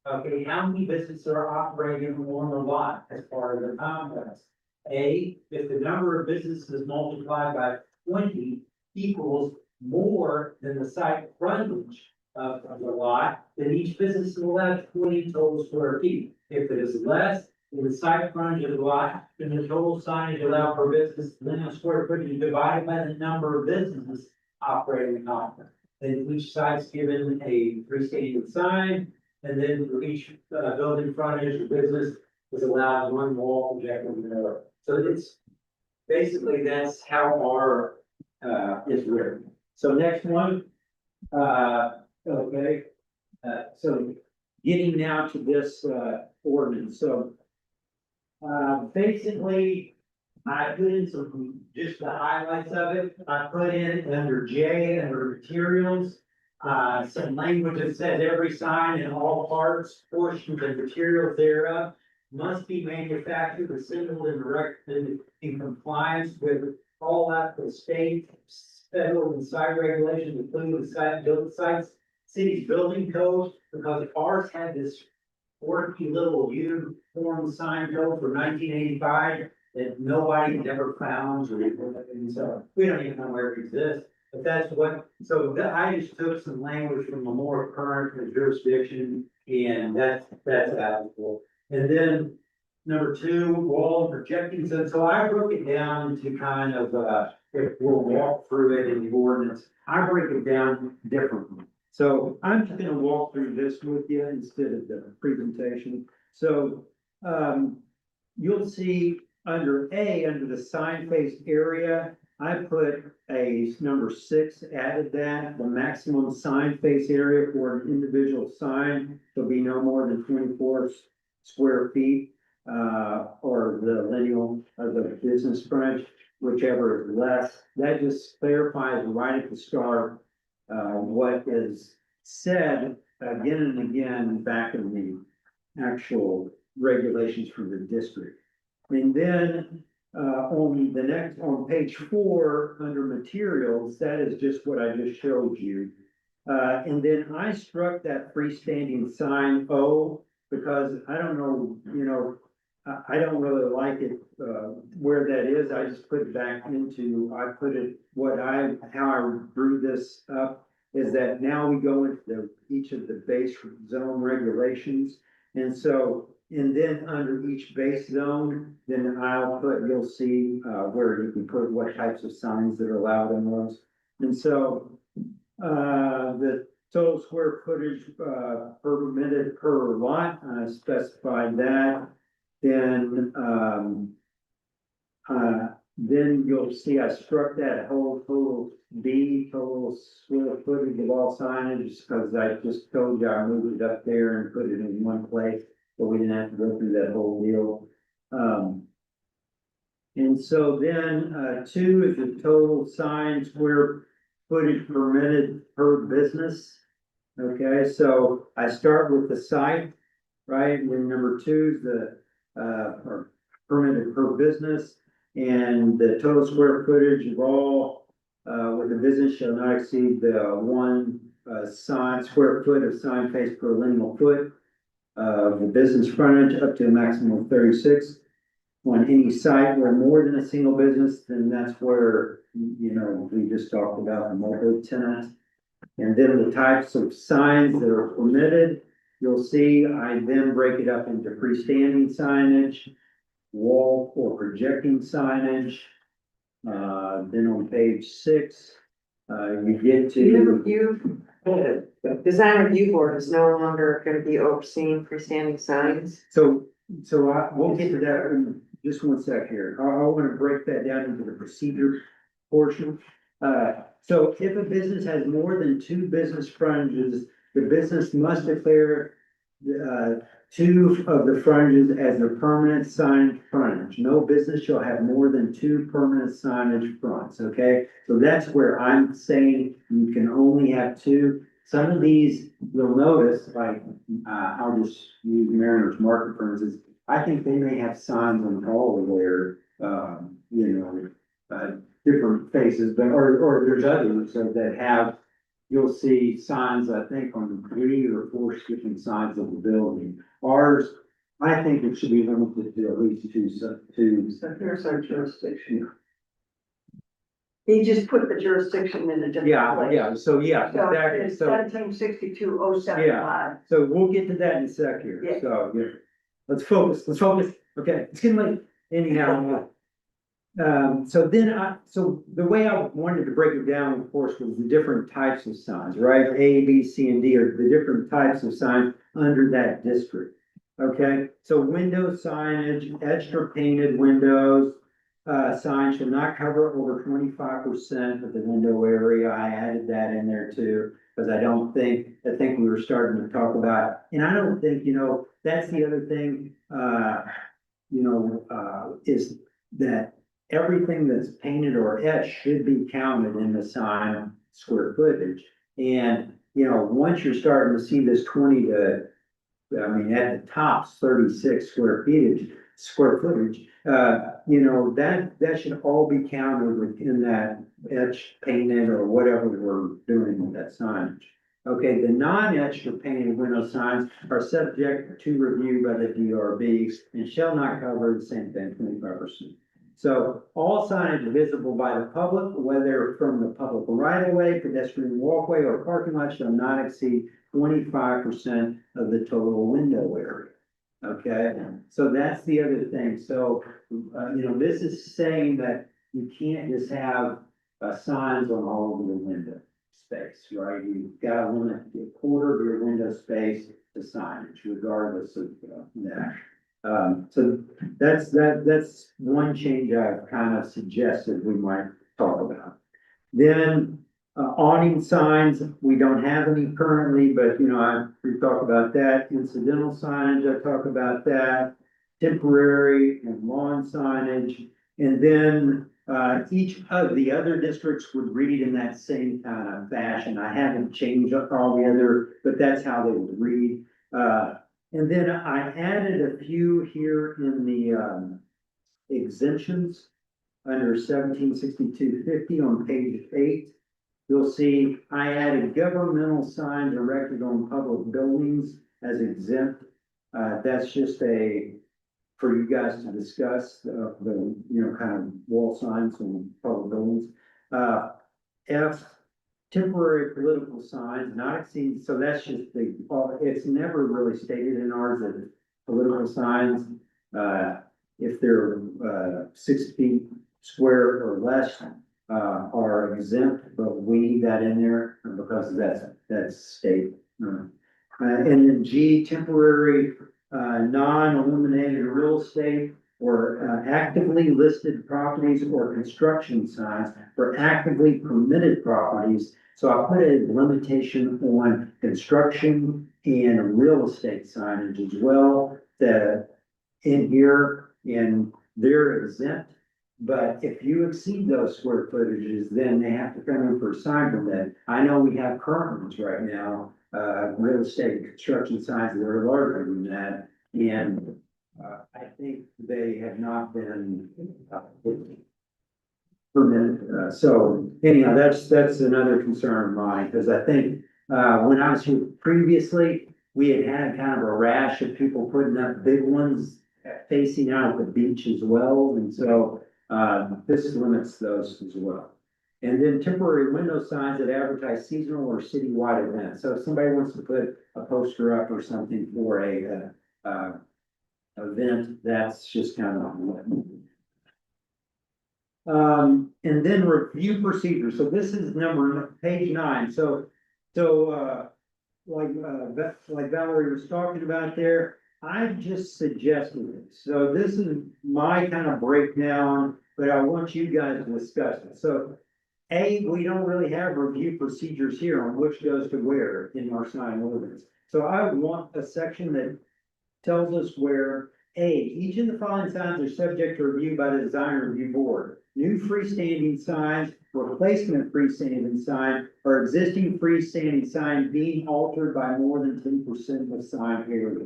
Okay, how many businesses are operating on the lot as part of the complex? A, if the number of businesses multiplied by 20 equals more than the site frontage of the lot, then each business will have 20 total square feet. If it is less than the site frontage of the lot, then the total signage allowed per business, then the square footage divided by the number of businesses operating the complex. Then each site's given a freestanding sign, and then for each building frontage or business is allowed one wall projecting the other. So it's basically, that's how our is written. So next one, okay, so getting now to this ordinance, so basically, I put in some, just the highlights of it. I put in under J, under materials, some language that says every sign in all parts, portions, and materials thereof must be manufactured, assembled, and erected in compliance with all applicable state, federal, and site regulations, including the site, building sites, city's building codes, because ours had this quirky little uniform sign code for 1985 that nobody had ever found, and so we don't even know where it exists. But that's what, so I just took some language from a more current jurisdiction, and that's applicable. And then number 2, wall projecting, so I broke it down into kind of, if we'll walk through it in the ordinance, I break it down differently. So I'm just gonna walk through this with you instead of the presentation. So, you'll see under A, under the sign face area, I put a number 6, added that, the maximum sign face area for an individual sign will be no more than 24 square feet. or the lineal of the business frontage, whichever is less. That just clarifies right at the start, what is said again and again back in the actual regulations for the district. And then, on the next, on page 4, under materials, that is just what I just showed you. And then I struck that freestanding sign O, because I don't know, you know, I don't really like it, where that is. I just put it back into, I put it, how I drew this up is that now we go into each of the base zone regulations. And so, and then under each base zone, then you'll see, where you can put what types of signs that are allowed in those. And so, the total square footage, permitted per lot, I specified that. Then you'll see I struck that whole total total square footage of all signage, because I just told you I moved it up there and put it in one place, but we didn't have to go through that whole deal. And so then, 2 is the total sign square footage permitted per business. Okay, so I start with the site, right? And then number 2 is the, or permitted per business, and the total square footage of all, with the business shall not exceed the 1 sign square foot of sign face per lineal foot of the business frontage, up to a maximum of 36. On any site where more than a single business, then that's where, you know, we just talked about the multi-tenant. And then the types of signs that are permitted, you'll see I then break it up into freestanding signage, wall or projecting signage. Then on page 6, you get to. Design review board is no longer gonna be overseeing freestanding signs. So we'll get to that in just one sec here. I want to break that down into the procedure portion. So if a business has more than 2 business frontages, the business must declare 2 of the frontages as their permanent sign frontage. No business shall have more than 2 permanent signage fronts, okay? So that's where I'm saying you can only have 2. Some of these, you'll notice, like, I'll just use Mariners Market for instance. I think they may have signs on all of their, different faces, but, or there's others that have, you'll see signs, I think, on 3 or 4 different sides of the building. Ours, I think it should be limited to at least 2. So here's our jurisdiction. He just put the jurisdiction in a different place. Yeah, so yeah, So exactly, it's so, 1762-075. so we'll get to that in a sec here, Yeah. so, yeah. Let's focus, okay, it's getting late, anyhow. So the way I wanted to break it down, of course, was the different types of signs, right? A, B, C, and D are the different types of signs under that district. Okay, so window signage, etched or painted windows, signs should not cover over 25% of the window area. I added that in there too, because I think we were starting to talk about, and I don't think, that's the other thing, is that everything that's painted or etched should be counted in the sign square footage. And, once you're starting to see this 20 to, at the top, 36 square footage, that should all be counted within that etched, painted, or whatever we're doing with that signage. Okay, the non-etched or painted window signs are subject to review by the DRB and shall not cover the same thing, 25%. So all signage visible by the public, whether from the public right of way, pedestrian walkway, or parking lot, shall not exceed 25% of the total window area. Okay, so that's the other thing. So, this is saying that you can't just have signs on all of the window space, right? You've got to limit a quarter of your window space to signage, regardless of that. So that's one change I've kind of suggested we might talk about. Then awning signs, we don't have any currently, but we talk about that. Incidental signage, I talk about that. temporary and lawn signage. And then, each of the other districts would read in that same kind of fashion. I haven't changed up all the other, but that's how they would read. And then I added a few here in the, exemptions under 176250 on page 8. You'll see I added governmental signs erected on public buildings as exempt. That's just for you guys to discuss, the, kind of wall signs on public buildings. F, temporary political signs not exceed, so that's just it's never really stated in ours that political signs, if they're, 6 feet square or less, are exempt, but we need that in there because that's state. And then G, temporary, non-illuminated real estate or actively listed properties or construction signs for actively permitted properties. So I put a limitation on construction and real estate signage as well, that in here, and they're exempt. But if you exceed those square footages, then they have to come in for a sign permit. I know we have current ones right now, real estate and construction signs that are larger than that. And I think they have not been permitted. So anyhow, that's another concern of mine, because I think when I was here previously, we had kind of a rash of people putting up big ones facing out at the beach as well. And so this limits those as well. And then temporary window signs that advertise seasonal or citywide events. So if somebody wants to put a poster up or something for a event, that's just kind of. And then review procedure. So this is page 9. So like Valerie was talking about there, I've just suggested it. So this is my kind of breakdown, but I want you guys to discuss it. So we don't really have review procedures here on which goes to where in our sign ordinance. So I want a section that tells us where each of the following signs are subject to review by the design review board. New freestanding signs, replacement freestanding sign, or existing freestanding sign being altered by more than 10% of sign area.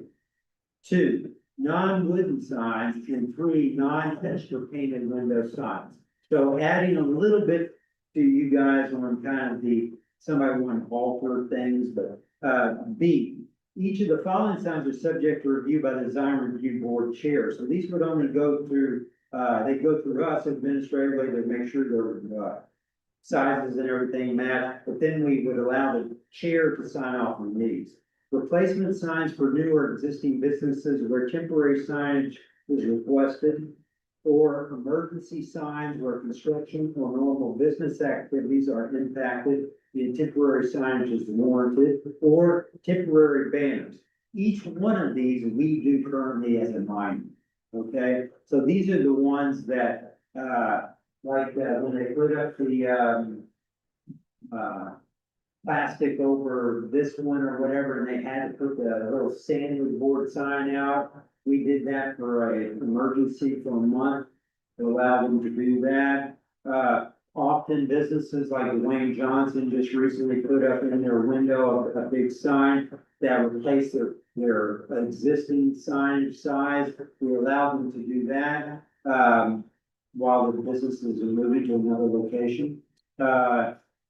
2, non-wooden signs, and 3, non-texture painted window signs. So adding a little bit to you guys on kind of somebody want to alter things, but B, each of the following signs are subject to review by the design review board chair. So these would only go through, they go through us administratively to make sure their sizes and everything match, but then we would allow the chair to sign off on these. Replacement signs for new or existing businesses where temporary signage is requested, or emergency signs where construction or normal business activities are impacted and temporary signage is warranted, or temporary banners. Each one of these we do currently as a minor. Okay, so these are the ones that, when they put up the, plastic over this one or whatever, and they had to put the little sandwich board sign out. We did that for an emergency for a month to allow them to do that. Often businesses like Dwayne Johnson just recently put up in their window a big sign that replaced their existing sign size. We allow them to do that while the businesses are moving to another location.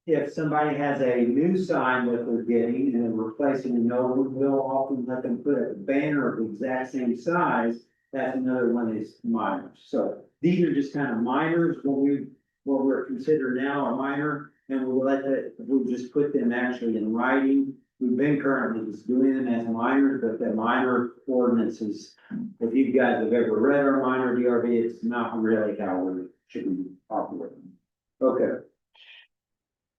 If somebody has a new sign that they're getting and replacing an old, we'll often let them put a banner of the exact same size. That's another one of these minors. So these are just kind of minors, what we're considered now a minor, and we'll just put them actually in writing. We've been currently just doing them as minors, but the minor ordinances, if you guys have ever read our minor DRB, it's not really how we should be operating. Okay.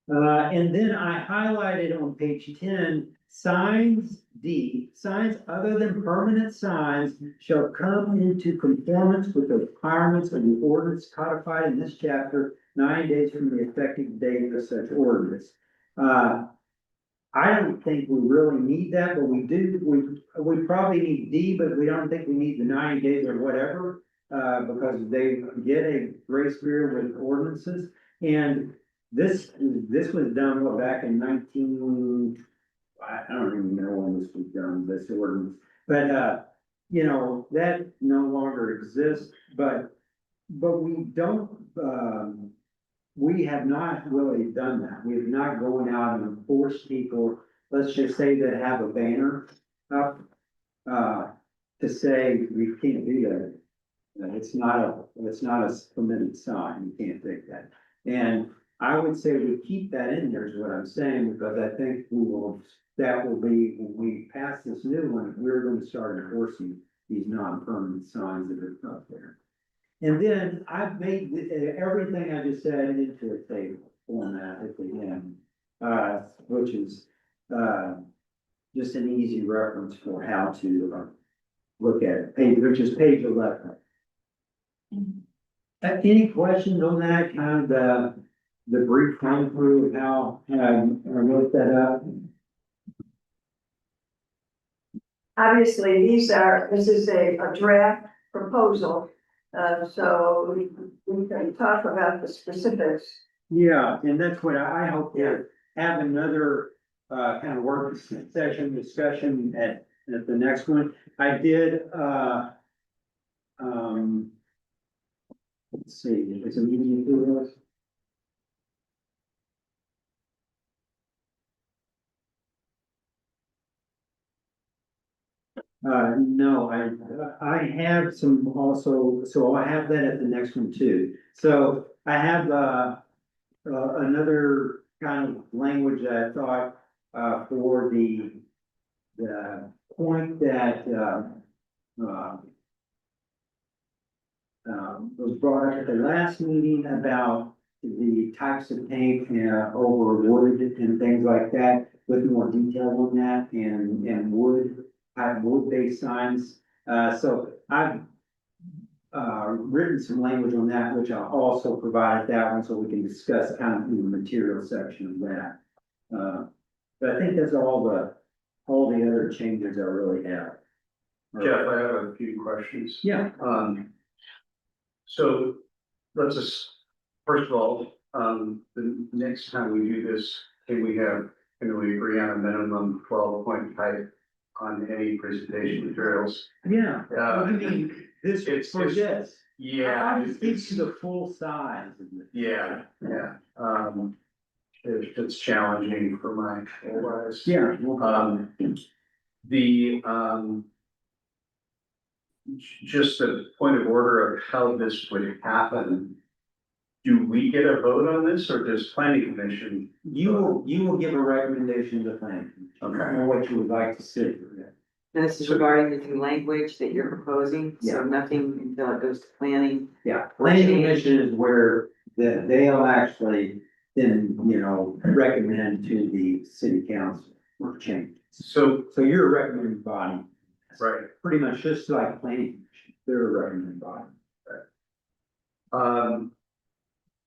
And then I highlighted on page 10, signs D, signs other than permanent signs shall come into conformance with the requirements of the ordinance codified in this chapter 9 days from the effective date of such ordinance. I don't think we really need that, but we probably need D, but we don't think we need the 90 days or whatever. Because they get a grace period with ordinances, and this was done what, back in 19. I don't even know when this was done, this ordinance, but, you know, that no longer exists, but we don't, we have not really done that. We have not gone out and forced people, let's just say that have a banner up, to say we can't do that. It's not a permitted sign, you can't take that. And I would say we keep that in there is what I'm saying, because I think that will be, when we pass this new one, we're gonna start enforcing these non-permanent signs that are up there. And then I've made everything I just said into a table format at the end, which is, just an easy reference for how to, look at it, which is page 11. Any questions on that, kind of the brief run through of how I wrote that up? Obviously, this is a draft proposal, so we can talk about the specifics. Yeah, and that's what I hope to have another kind of work session discussion at the next one. I did let's see, is it meeting materials? No, I have some also, so I have that at the next one too. So I have, another kind of language that I thought, for the point that, was brought up at the last meeting about the types of paint, over wood and things like that, with more detail on that and wood-based signs. So I've written some language on that, which I'll also provide that one, so we can discuss kind of in the material section of that. But I think that's all the other changes I really have. Jeff, I have a few questions. Yeah. So let's just, first of all, the next time we do this, can we agree on a minimum 12-point height on any presentation materials? Yeah. What do you mean? This, it's- for it's- this? Yeah. I'll just give you the full size of it. Yeah. It's challenging for my old eyes. Yeah. Just a point of order of how this would happen. Do we get a vote on this, or does planning commission? You will give a recommendation to planning. Okay. On what you would like to see. And this is regarding the new language that you're proposing, Yeah. so nothing until it goes to planning. Yeah, planning commission is where they'll actually then, recommend to the city council for change. So, So you're a recommending body. right, Pretty much just like planning commission, they're a recommending body.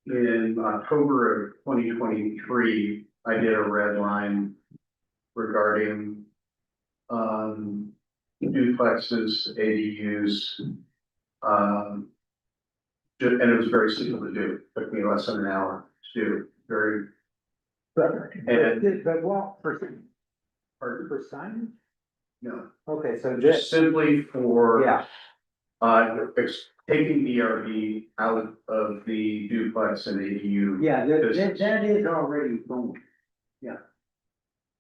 in October of 2023, I did a red line regarding duplexes, ADUs. And it was very simple to do, took me less than an hour to do, But what, for signage? no, Okay, so just simply for. yeah, Taking DRB out of the duplex and ADU. yeah, business. that is already going.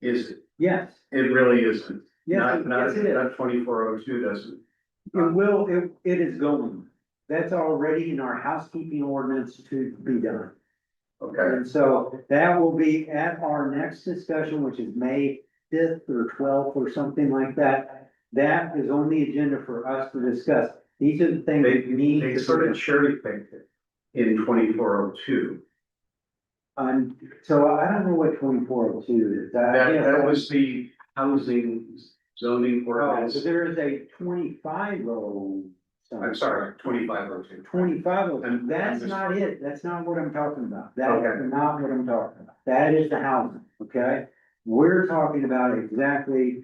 Is, Yes, it really isn't. yes, Not, yes, it is. not 2402 doesn't. It is going. That's already in our housekeeping ordinance to be done. Okay, And so that will be at our next discussion, which is May 5th or 12th or something like that. That is on the agenda for us to discuss. These are the things that you need they to. sort of cherry picked it in 2402. So I don't know what 2402 is. That was the housing zoning Oh, ordinance. so there is a 25. I'm sorry, 2502. 25, I'm that's just- not it, that's not what I'm talking about, that's Okay. not what I'm talking about, that is the housing, okay? we're talking about exactly,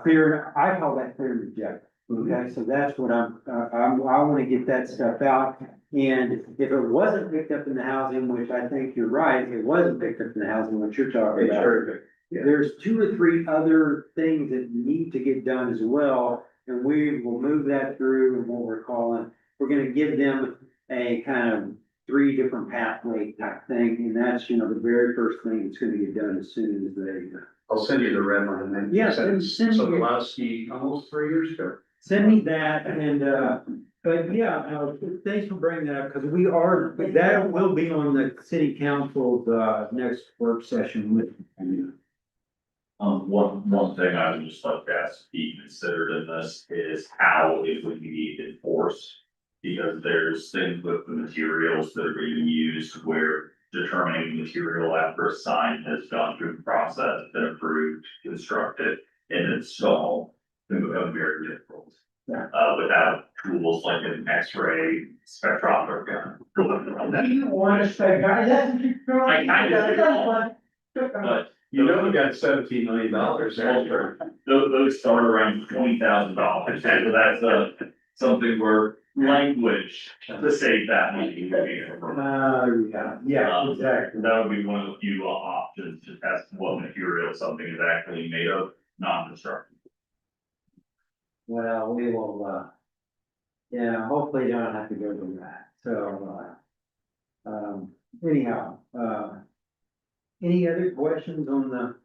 clear, I call that clear and reject. Okay, so that's what I wanna get that stuff out. And if it wasn't picked up in the housing, which I think you're right, it wasn't picked up in the housing, what you're talking about. Yeah. There's 2 or 3 other things that need to get done as well, and we will move that through and what we're calling, we're gonna give them a kind of 3 different pathway type thing, and that's, the very first thing that's gonna get done as soon as they. I'll send you the red one and then. Yeah, send me your- Sokolowski almost 3 years ago. Send me that and, but yeah, thanks for bringing that up, because that will be on the city council's, next work session with. One thing I would just like to ask to be considered in this is how it would be enforced. Because there's things with the materials that are being used where determining the material after a sign has gone through the process, been approved, constructed, and installed, can become very difficult. Yeah. Without tools like an X-ray spectroscopy gun. You want to say, guys, that's what you're I kind of, but You got $17 million there. those start around $20,000, so that's something where language to save that money. would be yeah, exactly. That would be one of the few options to test what material something is actually made of, non-destructive. Well, we will, yeah, hopefully don't have to go through that, so, anyhow, any other questions on the?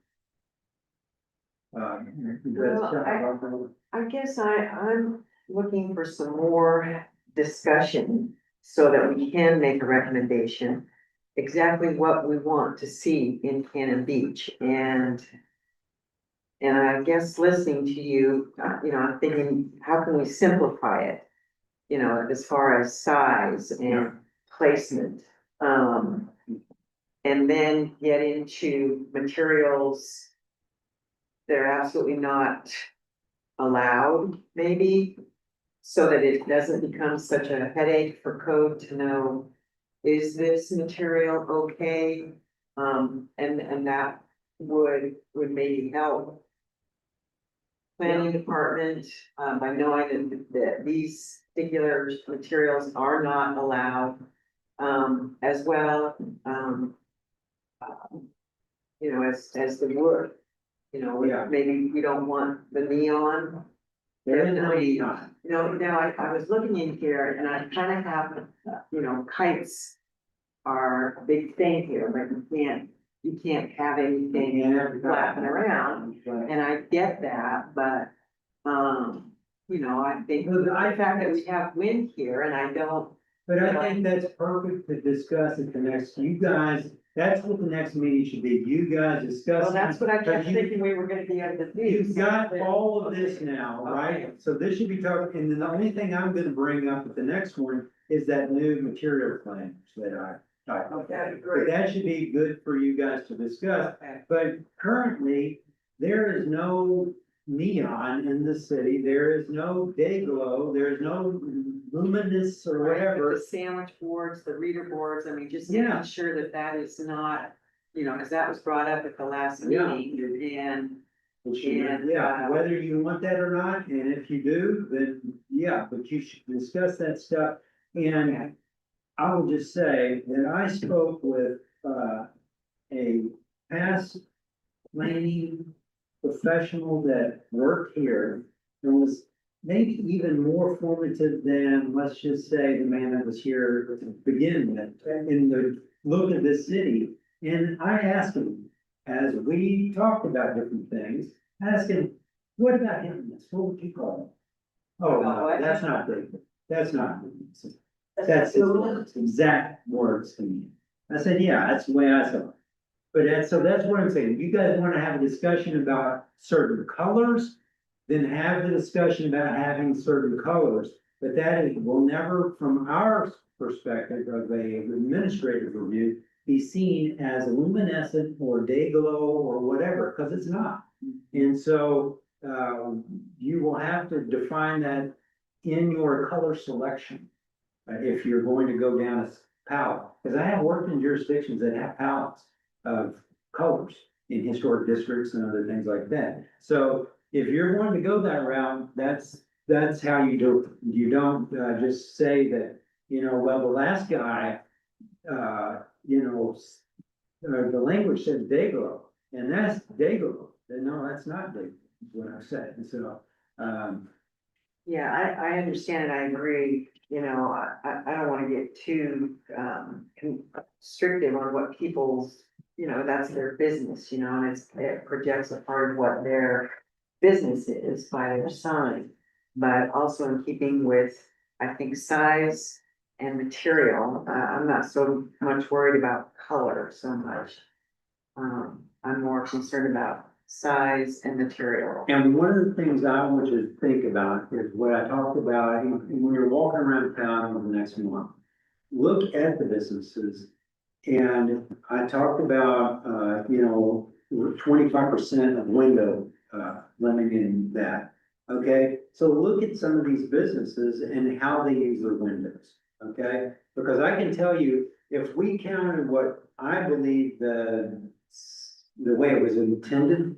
I guess I'm looking for some more discussion so that we can make a recommendation. Exactly what we want to see in Cannon Beach and I guess listening to you, I'm thinking, how can we simplify it? As far as size and placement. And then get into materials that are absolutely not allowed, maybe, so that it doesn't become such a headache for code to know, is this material okay? And that would maybe help planning department, by knowing that these particular materials are not allowed, as well, as the wood, Yeah. maybe we don't want the neon. There is no Definitely, neon. now I was looking in here and I kind of have, kites are a big thing here, but you can't have anything flapping around. And I get that, but, I think Well, the I- fact that we have wind here and I don't. But I think that's perfect to discuss at the next, you guys, that's what the next meeting should be, you guys discuss. Well, that's what I kept Because you- thinking we were gonna be able to do. You've got all of this now, right? So this should be talking, and then the only thing I'm gonna bring up at the next one is that new material plan that I. Okay, But great. that should be good for you guys to discuss, Okay. but currently, there is no neon in the city, there is no day glow, there is no luminous or Right, whatever. The sandwich boards, the reader boards, I mean, just Yeah. making sure that that is not, cause that was brought up at the last Yeah. meeting and. Yeah, whether you want that or not, and if you do, then, yeah, but you should discuss that stuff. And I will just say that I spoke with, a past planning professional that worked here and was maybe even more formative than, let's just say, the man that was here to begin with, in the look at this city. And I asked him, as we talked about different things, ask him, what about him? What would you call him? Oh, no, that's not good. That's not. That's his exact words to me. I said, yeah, that's the way I saw it. But that's what I'm saying. You guys wanna have a discussion about certain colors, then have the discussion about having certain colors. But that is, will never, from our perspective of a administrative review, be seen as luminescent or day glow or whatever, because it's not. And so, you will have to define that in your color selection. If you're going to go down a palette, because I have worked in jurisdictions that have palettes of colors. in historic districts and other things like that. So if you're wanting to go that route, that's how you do it. You don't, just say that, well, the last guy, the language says Dayglow, and that's Dayglow. Then no, that's not Dayglow, is what I said. And so, Yeah, I understand and I agree, I don't wanna get too, constrictive on what people's, that's their business, and it projects a part of what their business is by their sign. But also in keeping with, I think, size and material, I'm not so much worried about color so much. I'm more concerned about size and material. and one of the things I want you to think about is what I talked about when we were walking around town over the next month. Look at the businesses. And I talked about, 25% of window, limiting that. Okay, so look at some of these businesses and how they use their windows, okay? Because I can tell you, if we counted what I believe the way it was intended,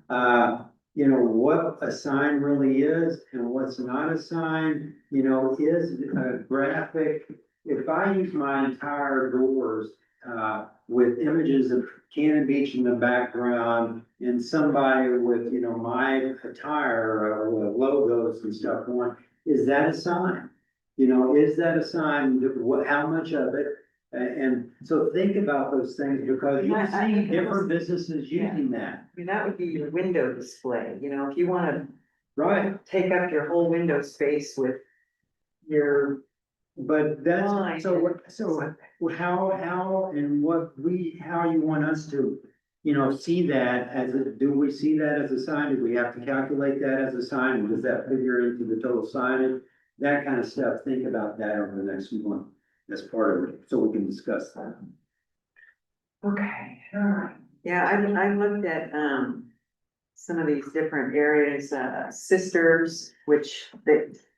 what a sign really is and what's not a sign, is a graphic. If I use my entire doors, with images of Cannon Beach in the background and somebody with, my attire or with logos and stuff on, is that a sign? Is that a sign? What, how much of it? And so think about those things because you see different businesses using that. I mean, that would be your window display, if you wanna Right, take up your whole window space with your. but that's, Line. so how and how you want us to, see that as do we see that as a sign? Do we have to calculate that as a sign? Does that figure into the total signage? That kind of stuff, think about that over the next month as part of it, so we can discuss that. Okay, alright. Yeah, I looked at, some of these different areas, sisters, which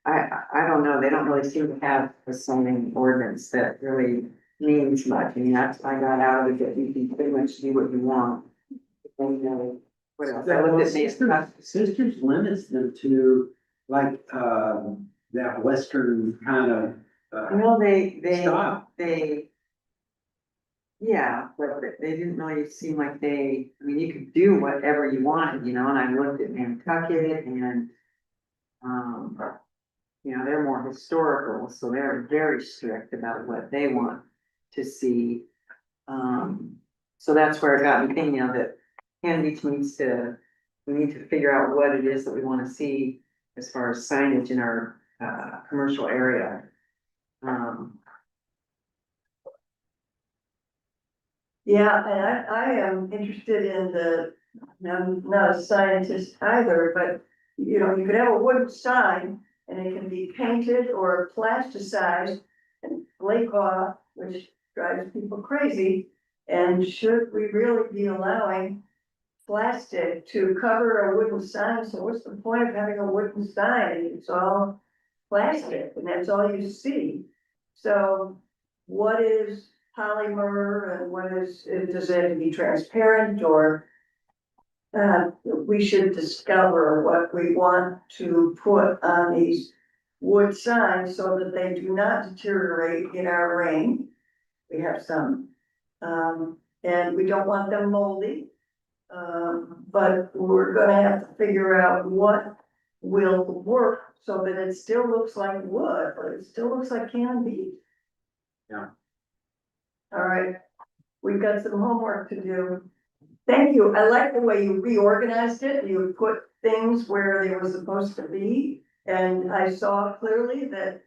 I don't know, they don't really seem to have a zoning ordinance that really means much. I mean, that's, I got out of it, that you can pretty much do what you want. And, what else? I looked at Sisters limits them to like, that western kind of, well, they, style. yeah, but they didn't really seem like I mean, you could do whatever you wanted, and I looked at Nantucket and, they're more historical, so they're very strict about what they want to see. So that's where it got me thinking, that Cannon Beach we need to figure out what it is that we wanna see as far as signage in our, commercial area. Yeah, and I am interested in I'm not a scientist either, but, you could have a wooden sign and it can be painted or plasticized and flake off, which drives people crazy. And should we really be allowing plastic to cover a wooden sign? So what's the point of having a wooden sign? It's all plastic and that's all you see. So what is polymer and what does it have to be transparent, or we should discover what we want to put on these wood signs so that they do not deteriorate in our rain. We have some, and we don't want them moldy. But we're gonna have to figure out what will work so that it still looks like wood, but it still looks like Cannon Beach. Yeah. All right, we've got some homework to do. Thank you. I like the way you reorganized it. You put things where they were supposed to be. And I saw clearly that,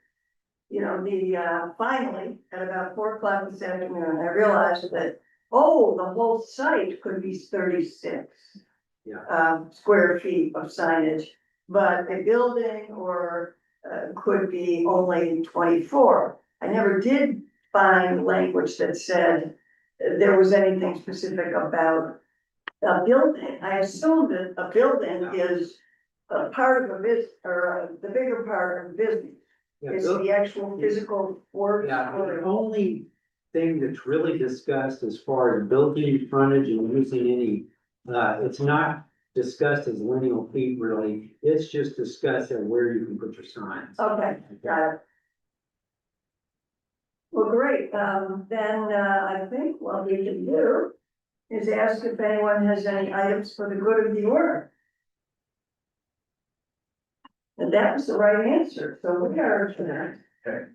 finally, at about 4 o'clock this afternoon, I realized that, the whole site could be 36 square feet of signage, but a building could be only 24. I never did find language that said there was anything specific about a building. I assume that a building is a part of a business, or the bigger part of a business. It's the actual physical work. Yeah, the only thing that's really discussed as far as building frontage and using any It's not discussed as lineal feet really, it's just discussed at where you can put your signs. Okay, got it. Well, great, then, I think what we can do is ask if anyone has any items for the good of the order. And that was the right answer, so we are adjourned. Okay.